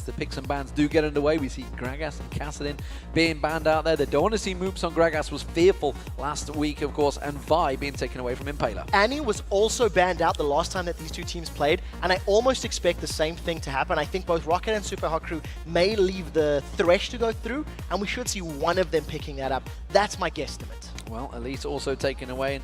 as the picks and bans do get underway. We see Gragas and Kassadin being banned out there. They don't want to see Moops on Gragas, was fearful last week, of course, and Vi being taken away from Impaler. Annie was also banned out the last time that these two teams played, and I almost expect the same thing to happen. I think both Roccat and Supa Hot Crew may leave the Thresh to go through, and we should see one of them picking that up. That's my guesstimate. Well, Elise also taken away, and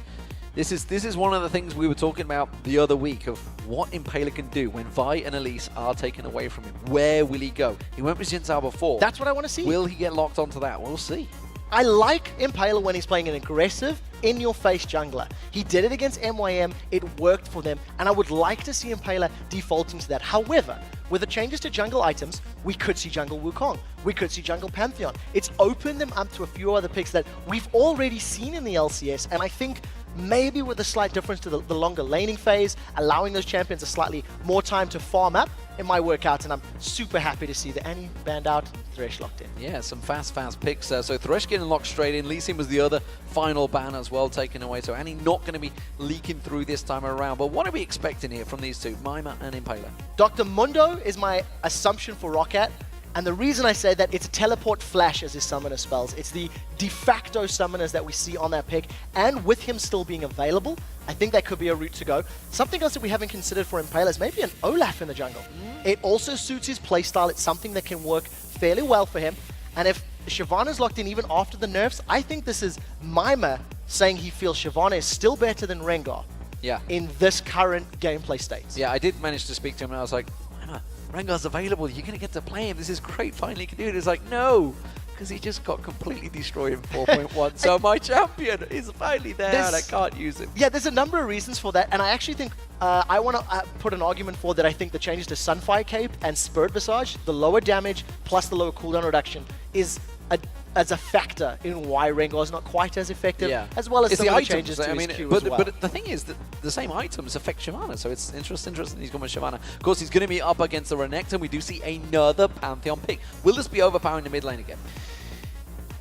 this is one of the things we were talking about the other week of what Impaler can do when Vi and Elise are taken away from him. Where will he go? He went with Xin Zhao before. That's what I want to see. Will he get locked onto that? We'll see. I like Impaler when he's playing an aggressive, in-your-face jungler. He did it against MYM, it worked for them, and I would like to see Impaler defaulting to that. However, with the changes to jungle items, we could see jungle Wukong, we could see jungle Pantheon. It's opened them up to a few other picks that we've already seen in the LCS, and I think maybe with a slight difference to the longer laning phase, allowing those champions a slightly more time to farm up, it might work out, and I'm super happy to see the Annie banned out, Thresh locked in. Yeah, some fast picks there. So Thresh getting locked straight in. Lee Sin was the other final ban as well taken away. So Annie not going to be leaking through this time around. But what are we expecting here from these two, Mima and Impaler? Dr. Mundo is my assumption for Roccat. And the reason I say that, it's a teleport flash as his summoner spells. It's the de facto summoners that we see on that pick. And with him still being available, I think that could be a route to go. Something else that we haven't considered for Impaler is maybe an Olaf in the jungle. It also suits his playstyle. It's something that can work fairly well for him. And if Shyvana's locked in even after the nerfs, I think this is Mima saying he feels Shyvana is still better than Rengar in this current gameplay state. Yeah, I did manage to speak to him and I was like, Mima, Rengar's available, you're going to get to play him, this is great, finally you can do it. It's like, no, because he just got completely destroyed in 4.1, so my champion is finally there and I can't use him. Yeah, there's a number of reasons for that, and I actually think, I want to put an argument for that. I think the changes to Sunfire Cape and Spirit Visage, the lower damage plus the lower cooldown reduction, is as a factor in why Rengar is not quite as effective, as well as some of the changes to his Q as well. But the thing is that the same items affect Shyvana, so it's interesting he's going with Shyvana. Of course, he's going to be up against the Renekton. We do see another Pantheon pick. Will this be overpowering the mid lane again?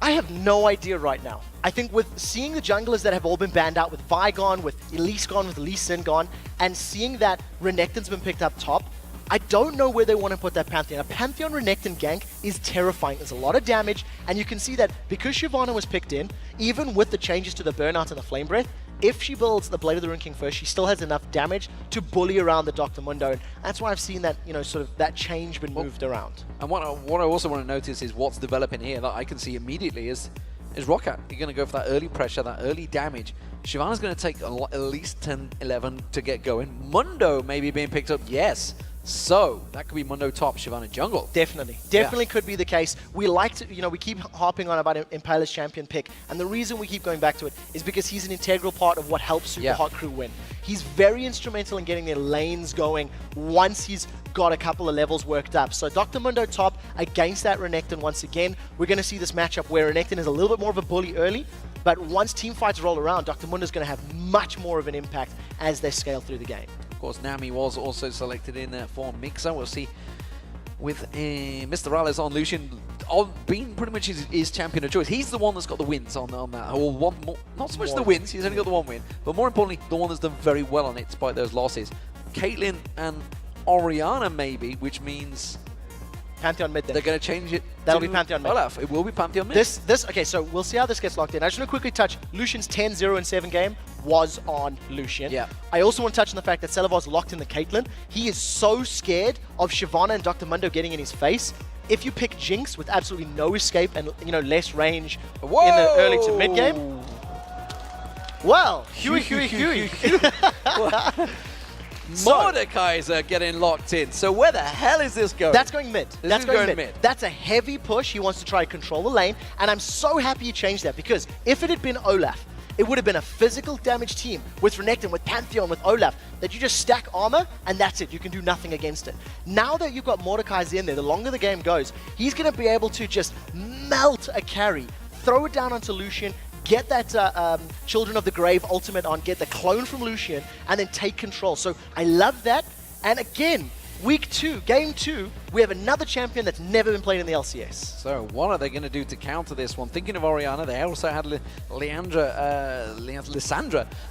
I have no idea right now. I think with seeing the junglers that have all been banned out, with Vi gone, with Elise gone, with Lee Sin gone, and seeing that Renekton's been picked up top, I don't know where they want to put that Pantheon. A Pantheon Renekton gank is terrifying. There's a lot of damage, and you can see that because Shyvana was picked in, even with the changes to the Burnout and the Flame Breath, if she builds the Blade of the Rune King first, she still has enough damage to bully around the Dr. Mundo. And that's why I've seen that, sort of that change been moved around. And what I also want to notice is what's developing here that I can see immediately is Roccat. You're going to go for that early pressure, that early damage. Shyvana's going to take at least 10, 11 to get going. Mundo maybe being picked up, yes. So that could be Mundo top, Shyvana jungle. Definitely could be the case. We like to, we keep harping on about Impaler's champion pick, and the reason we keep going back to it is because he's an integral part of what helps Super Hot Crew win. He's very instrumental in getting their lanes going once he's got a couple of levels worked up. So Dr. Mundo top against that Renekton once again. We're going to see this matchup where Renekton is a little bit more of a bully early, but once team fights roll around, Dr. Mundo's going to have much more of an impact as they scale through the game. Of course, Nami was also selected in for Mixer. We'll see with Mr. Rales on Lucian being pretty much his champion of choice. He's the one that's got the wins on that. Or not so much the wins, he's only got the one win, but more importantly, the one that's done very well on it despite those losses. Caitlyn and Orianna maybe, which means Pantheon mid then. They're going to change it. That'll be Pantheon mid. Olaf. It will be Pantheon mid. Okay, so we'll see how this gets locked in. I just want to quickly touch Lucian's 10-0-7 game was on Lucian. Yeah. I also want to touch on the fact that Celavar's locked in the Caitlyn. He is so scared of Shyvana and Dr. Mundo getting in his face. If you pick Jinx with absolutely no escape and less range in the early to mid game, well, Huey. Mordekaiser getting locked in. So where the hell is this going? That's going mid. That's going mid. That's a heavy push. He wants to try to control the lane, and I'm so happy you changed that, because if it had been Olaf, it would have been a physical damage team with Renekton, with Pantheon, with Olaf, that you just stack armor, and that's it. You can do nothing against it. Now that you've got Mordekaiser in there, the longer the game goes, he's going to be able to just melt a carry, throw it down onto Lucian, get that Children of the Grave ultimate on, get the clone from Lucian, and then take control. So I love that. And again, week 2, game 2, we have another champion that's never been played in the LCS. So what are they going to do to counter this one? Thinking of Orianna, they also had Lissandra.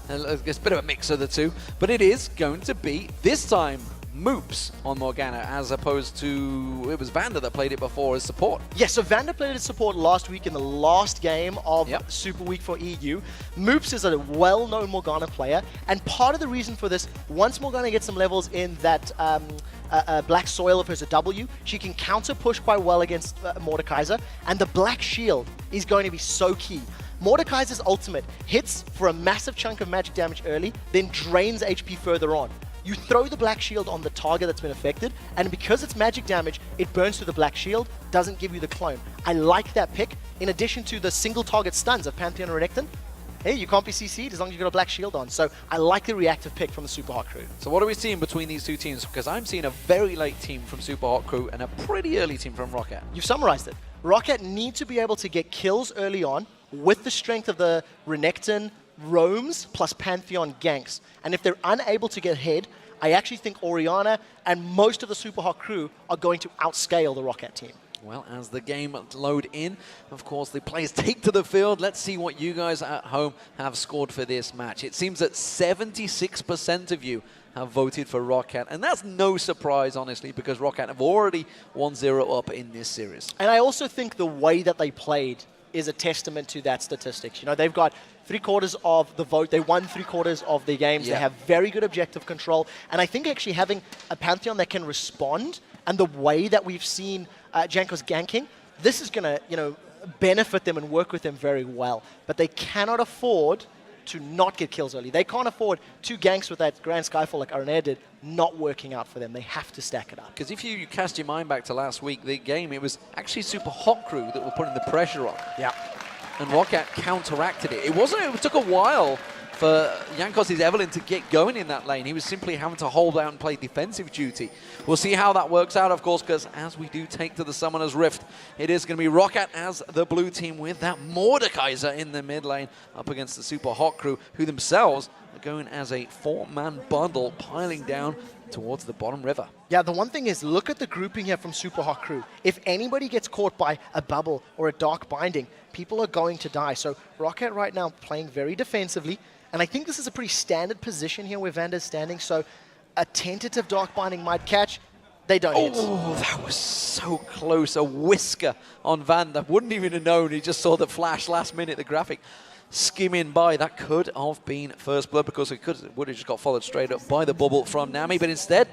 It's a bit of a mix of the two. But it is going to be, this time, Moops on Morgana, as opposed to, it was Vander that played it before as support. Yeah, so Vander played as support last week in the last game of Super Week for EU. Moops is a well-known Morgana player, and part of the reason for this, once Morgana gets some levels in that black soil of hers, a W, she can counter push quite well against Mordekaiser, and the black shield is going to be so key. Mordekaiser's ultimate hits for a massive chunk of magic damage early, then drains HP further on. You throw the black shield on the target that's been affected, and because it's magic damage, it burns through the black shield, doesn't give you the clone. I like that pick, in addition to the single target stuns of Pantheon and Renekton. Hey, you can't be CC'd as long as you've got a black shield on. So I like the reactive pick from the Super Hot Crew. So what are we seeing between these two teams? Because I'm seeing a very late team from Super Hot Crew and a pretty early team from Roccat. You've summarized it. Roccat need to be able to get kills early on with the strength of the Renekton, roams plus Pantheon ganks. And if they're unable to get ahead, I actually think Orianna and most of the Super Hot Crew are going to outscale the Roccat team. Well, as the game load in, of course, the players take to the field. Let's see what you guys at home have scored for this match. It seems that 76% of you have voted for Roccat, and that's no surprise, honestly, because Roccat have already 1-0 up in this series. And I also think the way that they played is a testament to that statistics. You know, they've got 3/4 of the vote. They won 3/4 of their games. They have very good objective control. And I think actually having a Pantheon that can respond, and the way that we've seen Janko's ganking, this is going to, you know, benefit them and work with them very well. But they cannot afford to not get kills early. They can't afford 2 ganks with that Grand Skyfall like Aranea did not working out for them. They have to stack it up. Because if you cast your mind back to last week, the game, it was actually Super Hot Crew that were putting the pressure on. Yeah. And Roccat counteracted it. It took a while for Jankos' Evelyn to get going in that lane. He was simply having to hold out and play defensive duty. We'll see how that works out, of course, because as we do take to the Summoner's Rift, it is going to be Roccat as the blue team with that Mordekaiser in the mid lane up against the Super Hot Crew, who themselves are going as a 4-man bundle piling down towards the bottom river. Yeah, the one thing is, look at the grouping here from Super Hot Crew. If anybody gets caught by a bubble or a dark binding, people are going to die. So Roccat right now playing very defensively. And I think this is a pretty standard position here where Vander's standing. So a tentative dark binding might catch. They don't hit. Oh, that was so close. A whisker on Vander. Wouldn't even have known. He just saw the flash last minute, the graphic skimming by. That could have been first blood because it would have just got followed straight up by the bubble from Nami. But instead,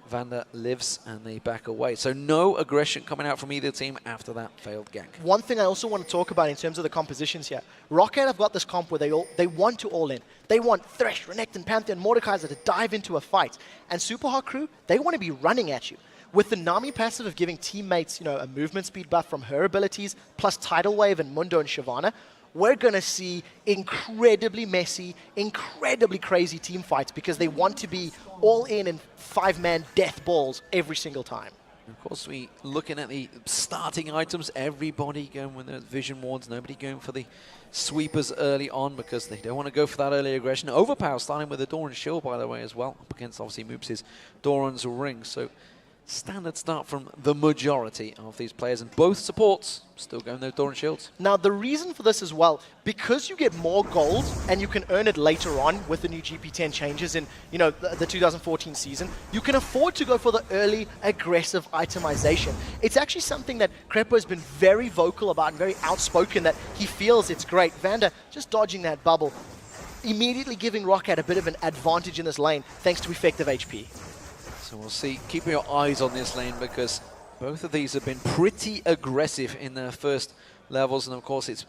Vander lives and they back away. So no aggression coming out from either team after that failed gank. One thing I also want to talk about in terms of the compositions here. Roccat have got this comp where they want to all in. They want Thresh, Renekton, Pantheon, Mordekaiser to dive into a fight. And Super Hot Crew, they want to be running at you. With the Nami passive of giving teammates, you know, a movement speed buff from her abilities, plus Tidal Wave and Mundo and Shyvana, we're going to see incredibly messy, incredibly crazy team fights because they want to be all in 5-man death balls every single time. Of course, we looking at the starting items, everybody going with the vision wards, nobody going for the sweepers early on because they don't want to go for that early aggression. Overpower starting with the Doran's Shield, by the way, as well, up against, obviously, Moops' Doran's Ring. So standard start from the majority of these players, and both supports still going those Doran Shields. Now, the reason for this as well, because you get more gold and you can earn it later on with the new GP10 changes in, you know, the 2014 season, you can afford to go for the early aggressive itemization. It's actually something that Crepo has been very vocal about and very outspoken that he feels it's great. Vander just dodging that bubble, immediately giving Roccat a bit of an advantage in this lane thanks to effective HP. So we'll see. Keep your eyes on this lane because both of these have been pretty aggressive in their first levels. And of course, it's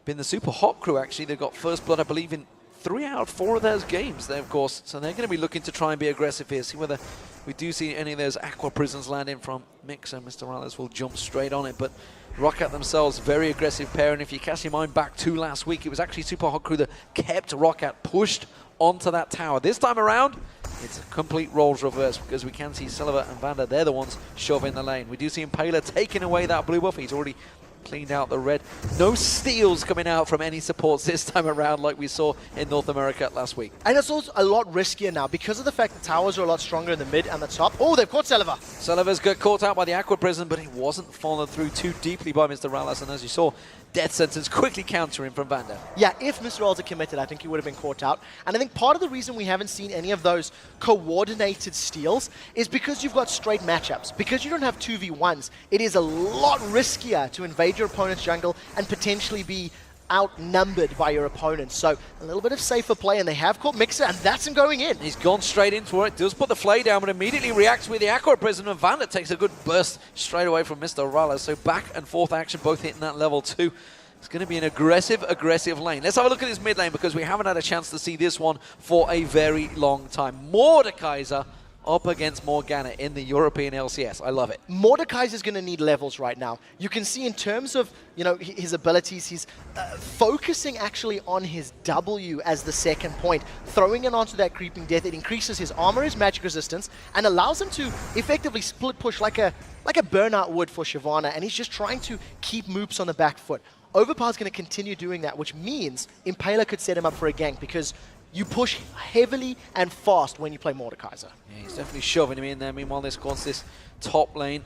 been the Super Hot Crew, actually. They've got first blood, I believe, in 3 out of 4 of those games there, of course. So they're going to be looking to try and be aggressive here. See whether we do see any of those Aqua Prisons landing from Mixer. Mr. Rallis will jump straight on it. But Roccat themselves, very aggressive pair. And if you cast your mind back to last week, it was actually Super Hot Crew that kept Roccat pushed onto that tower. This time around, it's a complete roles reverse because we can see Silver and Vander, they're the ones shoving the lane. We do see Impaler taking away that blue buff. He's already cleaned out the red. No steals coming out from any supports this time around like we saw in North America last week. And it's also a lot riskier now because of the fact the towers are a lot stronger in the mid and the top. Oh, they've caught Silver. Silver's got caught out by the Aqua Prison, but he wasn't followed through too deeply by Mr. Rallis. And as you saw, Death Sentence quickly countering from Vander. Yeah, if Mr. Alder committed, I think he would have been caught out. And I think part of the reason we haven't seen any of those coordinated steals is because you've got straight matchups. Because you don't have 2v1s, it is a lot riskier to invade your opponent's jungle and potentially be outnumbered by your opponent. So a little bit of safer play, and they have caught Mixer, and that's him going in. He's gone straight into it, does put the flay down, but immediately reacts with the Aqua Prism, and Vander takes a good burst straight away from Mr. Rala. So back and forth action, both hitting that level 2. It's going to be an aggressive lane. Let's have a look at this mid lane, because we haven't had a chance to see this one for a very long time. Mordekaiser up against Morgana in the European LCS. I love it. Mordekaiser's going to need levels right now. You can see in terms of, you know, his abilities, he's focusing actually on his W as the second point, throwing it onto that Creeping Death. It increases his armor, his magic resistance, and allows him to effectively split push like a burnout would for Shyvana, and he's just trying to keep Moops on the back foot. Overpower's going to continue doing that, which means Impaler could set him up for a gank, because you push heavily and fast when you play Mordekaiser. Yeah, he's definitely shoving him in there. Meanwhile, this course, this top lane,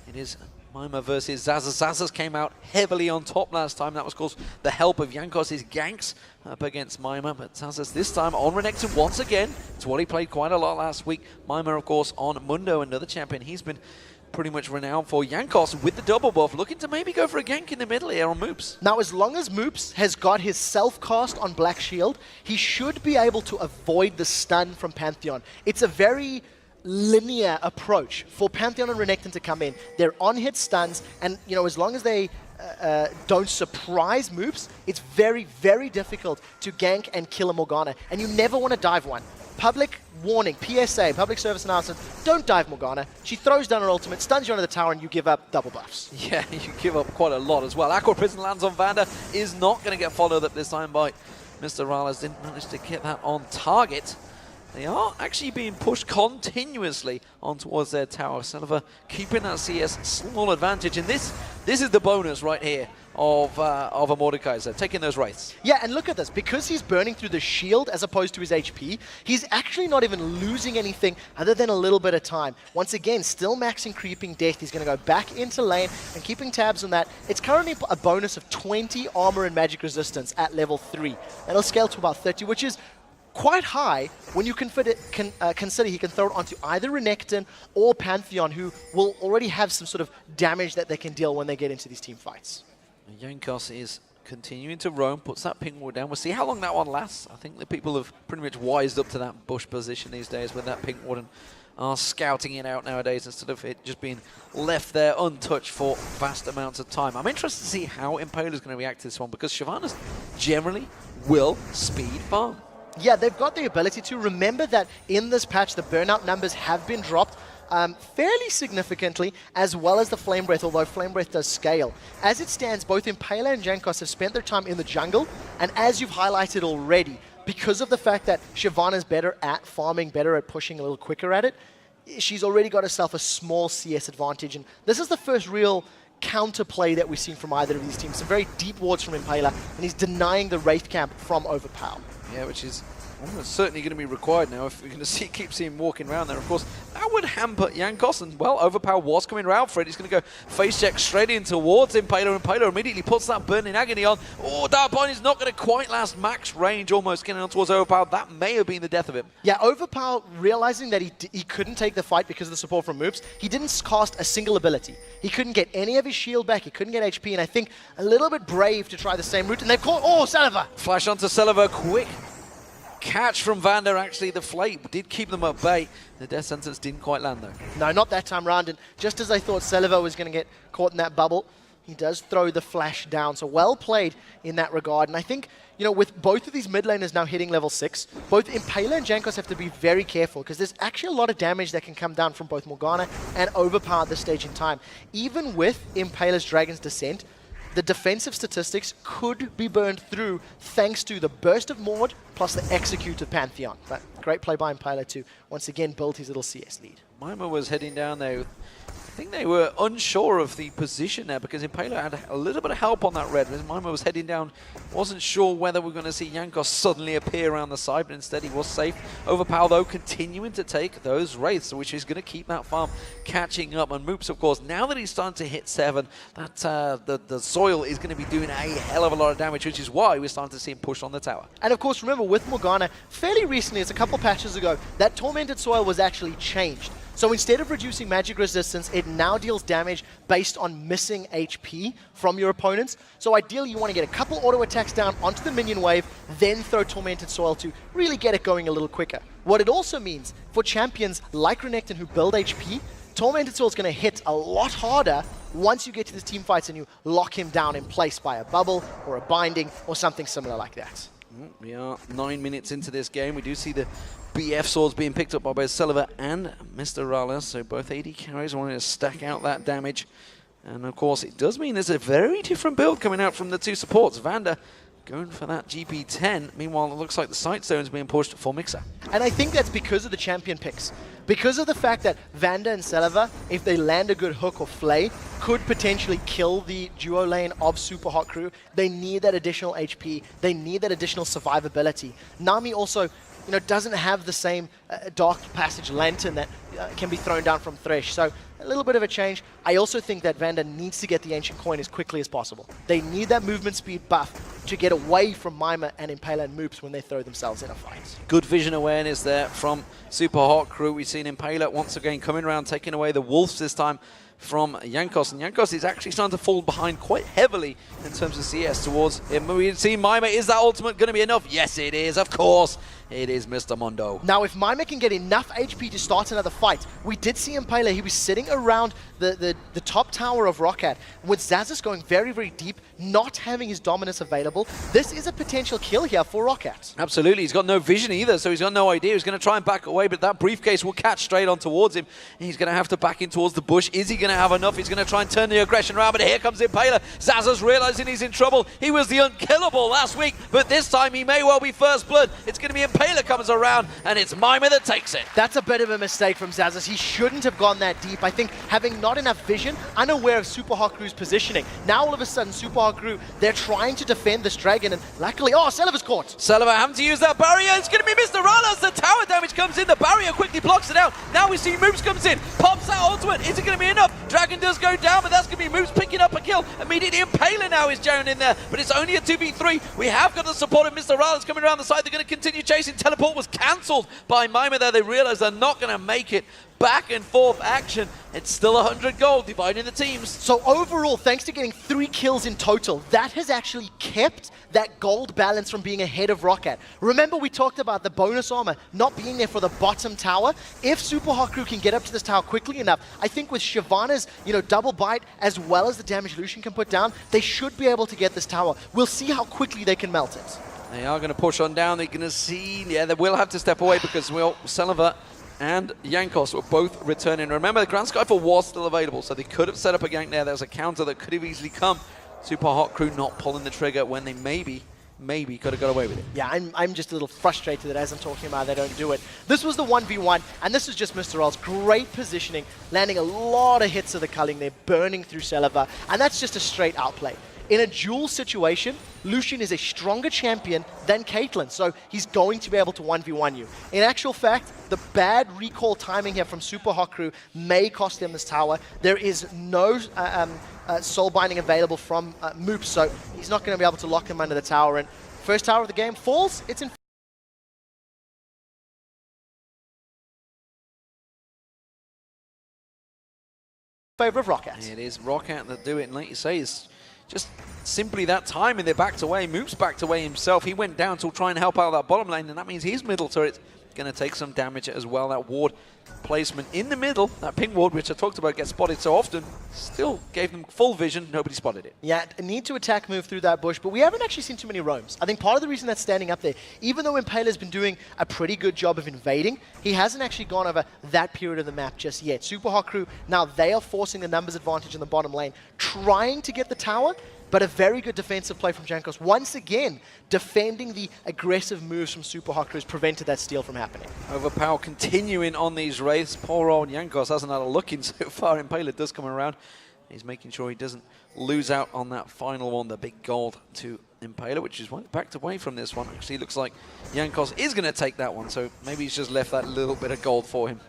it is Mima versus Xaxus. Xaxus came out heavily on top last time. That was, of course, the help of Jankos' ganks up against Mima. But Xaxus this time on Renekton once again. It's what he played quite a lot last week. Mima, of course, on Mundo, another champion. He's been pretty much renowned for. Jankos with the double buff, looking to maybe go for a gank in the middle here on Moops. Now, as long as Moops has got his self-cast on Black Shield, he should be able to avoid the stun from Pantheon. It's a very linear approach for Pantheon and Renekton to come in. They're on-hit stuns, and you know, as long as they don't surprise Moops, it's very, very difficult to gank and kill a Morgana, and you never want to dive one. Public warning, PSA, public service announcement, don't dive Morgana. She throws down her ultimate, stuns you under the tower, and you give up double buffs. Yeah, you give up quite a lot as well. Aqua Prison lands on Vander, is not going to get followed up this time by Mr. Rales. Didn't manage to get that on target. They are actually being pushed continuously on towards their tower. Celiva keeping that CS small advantage, and this is the bonus right here of a Mordekaiser, taking those wraiths. Yeah, and look at this. Because he's burning through the shield as opposed to his HP, he's actually not even losing anything other than a little bit of time. Once again, still maxing Creeping Death. He's going to go back into lane and keeping tabs on that. It's currently a bonus of 20 armor and magic resistance at level 3. That'll scale to about 30, which is quite high when you consider he can throw it onto either Renekton or Pantheon, who will already have some sort of damage that they can deal when they get into these team fights. Jankos is continuing to roam, puts that pink ward down. We'll see how long that one lasts. I think the people have pretty much wised up to that bush position these days with that pink ward and are scouting it out nowadays instead of it just being left there untouched for vast amounts of time. I'm interested to see how Impaler's going to react to this one, because Shyvana's generally will speed farm. Yeah, they've got the ability to. Remember that in this patch, the burnout numbers have been dropped fairly significantly, as well as the Flame Breath, although Flame Breath does scale. As it stands, both Impaler and Jankos have spent their time in the jungle, and as you've highlighted already, because of the fact that Shyvana's better at farming, better at pushing a little quicker at it, she's already got herself a small CS advantage, and this is the first real counterplay that we've seen from either of these teams. Some very deep wards from Impaler, and he's denying the Wraith camp from Overpower. Yeah, which is almost certainly going to be required now if we're going to keep seeing him walking around there. Of course, that would hamper Jankos, and well, Overpower was coming around for it. He's going to go face check straight in towards Impaler. Impaler immediately puts that Burning Agony on. Oh, that point is not going to quite last max range, almost getting on towards Overpower. That may have been the death of him. Yeah, Overpower, realizing that he couldn't take the fight because of the support from Moops, he didn't cast a single ability. He couldn't get any of his shield back, he couldn't get HP, and I think a little bit brave to try the same route, and they've caught, oh, Celiva! Flash onto Celiva, quick catch from Vander. Actually, the flame did keep them at bay. The death sentence didn't quite land though. No, not that time round, and just as I thought Celiva was going to get caught in that bubble, he does throw the flash down, so well played in that regard. And I think, you know, with both of these mid laners now hitting level 6, both Impaler and Jankos have to be very careful, because there's actually a lot of damage that can come down from both Morgana and Overpower at this stage in time. Even with Impaler's Dragon's Descent, the defensive statistics could be burned through thanks to the burst of Mord plus the execute of Pantheon. But great play by Impaler to once again build his little CS lead. Mima was heading down there. I think they were unsure of the position there because Impaler had a little bit of help on that red. As Mima was heading down, wasn't sure whether we're going to see Jankos suddenly appear around the side, but instead he was safe. Overpower, though, continuing to take those wraiths, which is going to keep that farm catching up. And Moops, of course, now that he's starting to hit 7, that the soil is going to be doing a hell of a lot of damage, which is why we're starting to see him push on the tower. And of course, remember, with Morgana, fairly recently, it's a couple patches ago, that Tormented Soil was actually changed. So instead of reducing magic resistance, it now deals damage based on missing HP from your opponents. So ideally, you want to get a couple auto attacks down onto the minion wave, then throw Tormented Soil to really get it going a little quicker. What it also means for champions like Renekton who build HP, Tormented Soil is going to hit a lot harder once you get to the team fights and you lock him down in place by a bubble or a binding or something similar like that. We are 9 minutes into this game. We do see the BF swords being picked up by both Celiva and Mr. Rala, so both AD carries wanting to stack out that damage. And of course, it does mean there's a very different build coming out from the two supports. Vander going for that GP10. Meanwhile, it looks like the Sight Stone's being pushed for Mixer. And I think that's because of the champion picks. Because of the fact that Vander and Celiva, if they land a good hook or flay, could potentially kill the duo lane of Super Hot Crew. They need that additional HP. They need that additional survivability. Nami also, doesn't have the same Dark Passage Lantern that can be thrown down from Thresh. So a little bit of a change. I also think that Vander needs to get the Ancient Coin as quickly as possible. They need that movement speed buff to get away from Mima and Impaler and Moops when they throw themselves in a fight. Good vision awareness there from Super Hot Crew. We've seen Impaler once again coming around, taking away the Wolves this time from Jankos, and Jankos is actually starting to fall behind quite heavily in terms of CS towards him. We see Mima, is that ultimate going to be enough? Yes, it is, of course. It is Mr. Mondo. Now, if Mima can get enough HP to start another fight, we did see Impaler, he was sitting around the top tower of Roccat, with Xaxus going very, very deep, not having his dominance available. This is a potential kill here for Roccat. Absolutely, he's got no vision either, so he's got no idea. He's going to try and back away, but that briefcase will catch straight on towards him. He's going to have to back in towards the bush. Is he going to have enough? He's going to try and turn the aggression around, but here comes Impaler. Xaxus realizing he's in trouble. He was the unkillable last week, but this time he may well be first blood. It's going to be Impaler comes around, and it's Mima that takes it. That's a bit of a mistake from Xaxus. He shouldn't have gone that deep. I think having not enough vision, unaware of Super Hot Crew's positioning. Now all of a sudden, Super Hot Crew, they're trying to defend this dragon, and luckily, Celiva's caught. Celiva having to use that barrier. It's going to be Mr. Rala. The tower damage comes in. The barrier quickly blocks it out. Now we see Moops comes in, pops that ultimate. Is it going to be enough? Dragon does go down, but that's going to be Moops picking up a kill. Immediately Impaler now is down in there, but it's only a 2v3. We have got the support of Mr. Rala's coming around the side. They're going to continue chasing. Teleport was cancelled by Mima there. They realize they're not going to make it. Back and forth action. It's still 100 gold dividing the teams. So overall, thanks to getting 3 kills in total, that has actually kept that gold balance from being ahead of Roccat. Remember we talked about the bonus armor not being there for the bottom tower? If Super Hot Crew can get up to this tower quickly enough, I think with Shyvana's double bite as well as the damage Lucian can put down, they should be able to get this tower. We'll see how quickly they can melt it. They are going to push on down. They're going to see, they will have to step away because Celiva and Jankos were both returning. Remember, the Grand Skyfall was still available, so they could have set up a gank there. There was a counter that could have easily come. Super Hot Crew not pulling the trigger when they maybe could have got away with it. Yeah, I'm just a little frustrated that as I'm talking about, they don't do it. This was the 1v1, and this is just Mr. Ral's great positioning, landing a lot of hits of the culling there, burning through Celiva, and that's just a straight outplay. In a duel situation, Lucian is a stronger champion than Caitlyn, so he's going to be able to 1v1 you. In actual fact, the bad recall timing here from Super Hot Crew may cost them this tower. There is no soul binding available from Moops, so he's not going to be able to lock him under the tower. And first tower of the game falls, it's in favor of Roccat. It is Roccat that do it, and like you say, it's just simply that time, and they're backed away. Moops backed away himself. He went down to try and help out that bottom lane, and that means his middle turret's going to take some damage as well. That ward placement in the middle, that ping ward, which I talked about, gets spotted so often, still gave them full vision. Nobody spotted it. Yeah, a need to attack move through that bush, but we haven't actually seen too many roams. I think part of the reason that's standing up there, even though Impaler's been doing a pretty good job of invading, he hasn't actually gone over that period of the map just yet. Super Hot Crew, now they are forcing the numbers advantage in the bottom lane, trying to get the tower, but a very good defensive play from Jankos. Once again, defending the aggressive moves from Super Hot Crew has prevented that steal from happening. Overpower continuing on these these wraiths. Poor old Jankos hasn't had a look in so far. Impaler does come around. He's making sure he doesn't lose out on that final one, the big gold to Impaler, which is backed away from this one. Actually, looks like Jankos is going to take that one, so maybe he's just left that little bit of gold for him.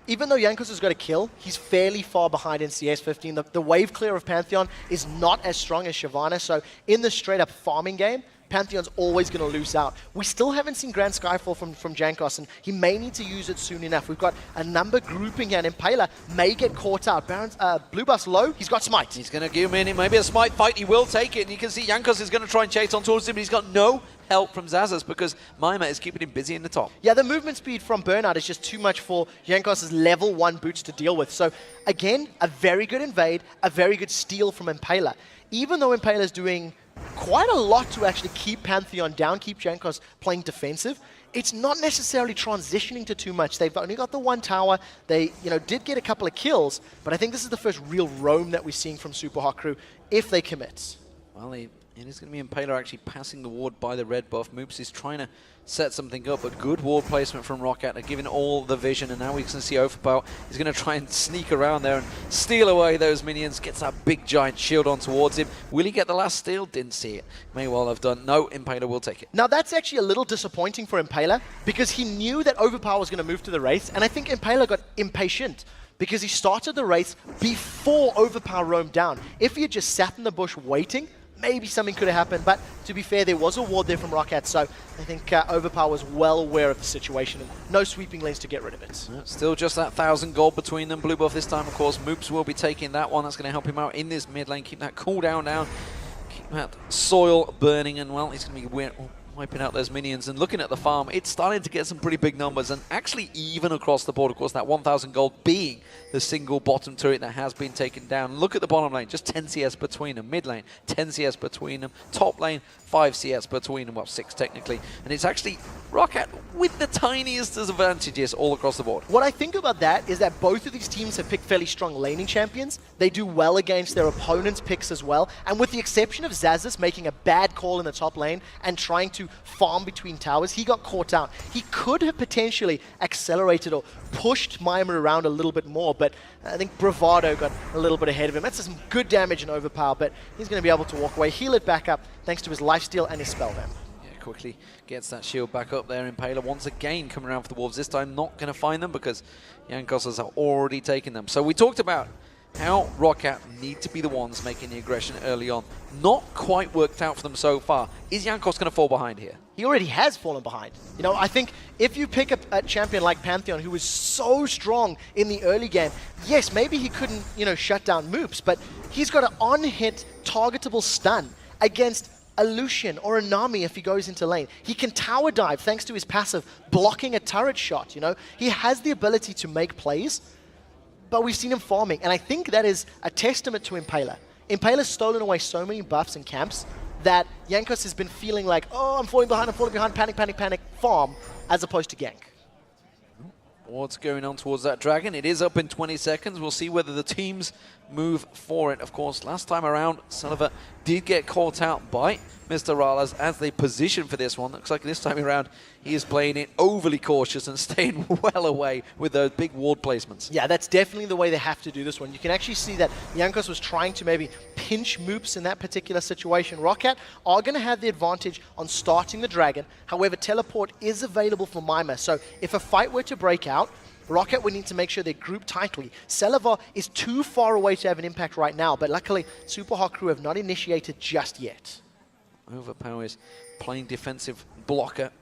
Even though Jankos has got a kill, he's fairly far behind in CS 15. The wave clear of Pantheon is not as strong as Shyvana, so in the straight-up farming game, Pantheon's always going to lose out. We still haven't seen Grand Skyfall from Jankos, and he may need to use it soon enough. We've got a number grouping here, and Impaler may get caught out. Baron's, Blue Buff's low, he's got Smite. He's going to give him maybe a Smite fight. He will take it, and you can see Jankos is going to try and chase on towards him, but he's got no help from Xaxus because Maima is keeping him busy in the top. Yeah, the movement speed from Burnout is just too much for Jankos' level 1 boots to deal with. So again, a very good invade, a very good steal from Impaler. Even though Impaler's doing quite a lot to actually keep Pantheon down, keep Jankos playing defensive, it's not necessarily transitioning to too much. They've only got the 1 tower. They, did get a couple of kills, but I think this is the first real roam that we're seeing from Super Hot Crew if they commit. Well, it is going to be Impaler actually passing the ward by the red buff. Moops is trying to set something up, but good ward placement from Roccat. They're giving all the vision, and now we can see Overpower. He's going to try and sneak around there and steal away those minions. Gets that big giant shield on towards him. Will he get the last steal? Didn't see it. May well have done. No, Impaler will take it. Now that's actually a little disappointing for Impaler because he knew that Overpower was going to move to the race, and I think Impaler got impatient because he started the race before Overpower roamed down. If he had just sat in the bush waiting, maybe something could have happened, but to be fair, there was a ward there from Roccat, so I think Overpower was well aware of the situation and no sweeping lanes to get rid of it. Still just that 1,000 gold between them. Blue buff this time, of course. Moops will be taking that one. That's going to help him out in this mid lane, keep that cooldown down, keep that soil burning, and well, he's going to be wiping out those minions. And looking at the farm, it's starting to get some pretty big numbers, and actually even across the board. Of course, that 1,000 gold being the single bottom turret that has been taken down. Look at the bottom lane, just 10 CS between them. Mid lane, 10 CS between them. Top lane, 5 CS between them. Well, 6 technically. And it's actually Roccat with the tiniest advantages all across the board. What I think about that is that both of these teams have picked fairly strong laning champions. They do well against their opponents' picks as well. And with the exception of Xaxus making a bad call in the top lane and trying to farm between towers, he got caught out. He could have potentially accelerated or pushed Maima around a little bit more, but I think Bravado got a little bit ahead of him. That's some good damage in Overpower, but he's going to be able to walk away, heal it back up thanks to his lifesteal and his spell vamp. Yeah, quickly gets that shield back up there. Impaler once again coming around for the Wolves. This time not going to find them because Jankos has already taken them. So we talked about how Roccat need to be the ones making the aggression early on. Not quite worked out for them so far. Is Jankos going to fall behind here? He already has fallen behind. I think if you pick a champion like Pantheon who was so strong in the early game, yes, maybe he couldn't, shut down Moops, but he's got an on-hit targetable stun against a Lucian or a Nami if he goes into lane. He can tower dive thanks to his passive blocking a turret shot, He has the ability to make plays, but we've seen him farming, and I think that is a testament to Impaler. Impaler's stolen away so many buffs and camps that Jankos has been feeling like, oh, I'm falling behind, panic, panic, panic, farm, as opposed to gank. What's going on towards that dragon? It is up in 20 seconds. We'll see whether the teams move for it. Of course, last time around, Sullivan did get caught out by Mr. Rales as they position for this one. Looks like this time around, he is playing it overly cautious and staying well away with those big ward placements. Yeah, that's definitely the way they have to do this one. You can actually see that Jankos was trying to maybe pinch Moops in that particular situation. Roccat are going to have the advantage on starting the dragon. However, teleport is available for Maima. So if a fight were to break out, Roccat would need to make sure they group tightly. Celavar is too far away to have an impact right now, but luckily, Super Hot Crew have not initiated just yet. Overpower is playing defensive blocker.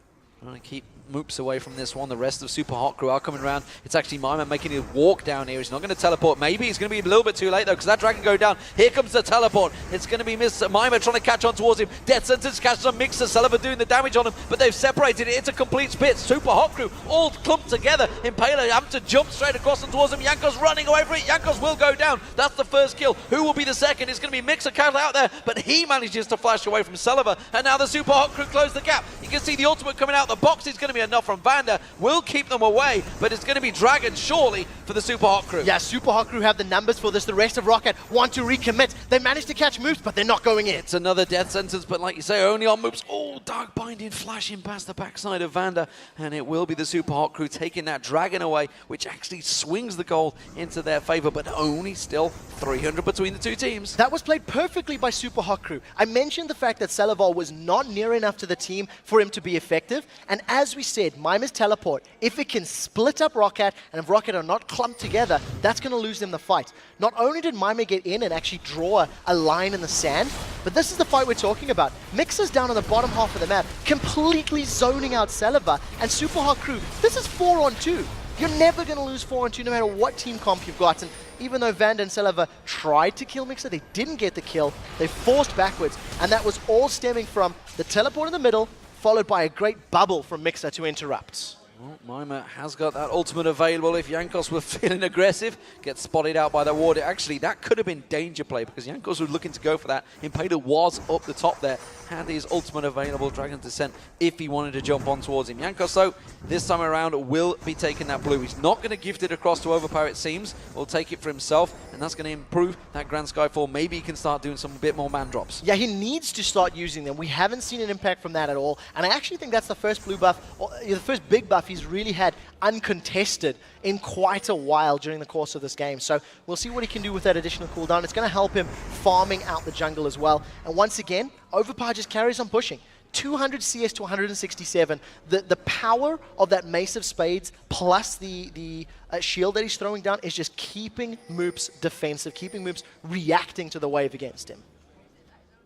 Trying to keep Moops away from this one. The rest of Super Hot Crew are coming around. It's actually Maima making a walk down here. He's not going to teleport. Maybe he's going to be a little bit too late, though, because that dragon go down. Here comes the teleport. It's going to be Mr. Maima trying to catch on towards him. Death Sentence catches on Mixer. Sullivan doing the damage on him, but they've separated it. It's a complete split. Super Hot Crew all clumped together. Impaler having to jump straight across and towards him. Jankos running away from it. Jankos will go down. That's the first kill. Who will be the second? It's going to be Mixer cat out there, but he manages to flash away from Sullivan, and now the Super Hot Crew close the gap. You can see the ultimate coming out. The box is going to be be enough from Vanda. Will keep them away, but it's going to be Dragon, surely, for the Super Hot Crew. Yeah, Super Hot Crew have the numbers for this. The rest of Roccat want to recommit. They managed to catch Moops, but they're not going in. It's another death sentence, but like you say, only on Moops. Oh, Dark Binding flashing past the backside of Vanda, and it will be the Super Hot Crew taking that Dragon away, which actually swings the goal into their favor, but only still 300 between the two teams. That was played perfectly by Super Hot Crew. I mentioned the fact that Salaval was not near enough to the team for him to be effective, and as we said, Mima's teleport, if it can split up Roccat, and if Roccat are not clumped together, that's going to lose them the fight. Not only did Mima get in and actually draw a line in the sand, but this is the fight we're talking about. Mixer's down on the bottom half of the map, completely zoning out Saliva, and Super Hot Crew, this is 4-on-2. You're never going to lose 4-on-2 no matter what team comp you've got. And even though Vanda and Saliva tried to kill Mixer, they didn't get the kill. They forced backwards. And that was all stemming from the teleport in the middle, followed by a great bubble from Mixer to interrupt. Well, Mima has got that ultimate available. If Jankos were feeling aggressive, gets spotted out by the ward. Actually, that could have been danger play because Jankos was looking to go for that. Impaler was up the top there, had his ultimate available, Dragon's Descent, if he wanted to jump on towards him. Jankos, though, this time around will be taking that blue. He's not going to gift it across to Overpower, it seems. Will take it for himself, and that's going to improve that Grand Skyfall. Maybe he can start doing some bit more man drops. Yeah, he needs to start using them. We haven't seen an impact from that at all, and I actually think that's the first blue buff, or the first big buff he's really had uncontested in quite a while during the course of this game. So we'll see what he can do with that additional cooldown. It's going to help him farming out the jungle as well. And once again, Overpower just carries on pushing. 200 CS to 167. The power of that Mace of Spades plus the shield that he's throwing down is just keeping Moops defensive, keeping Moops reacting to the wave against him.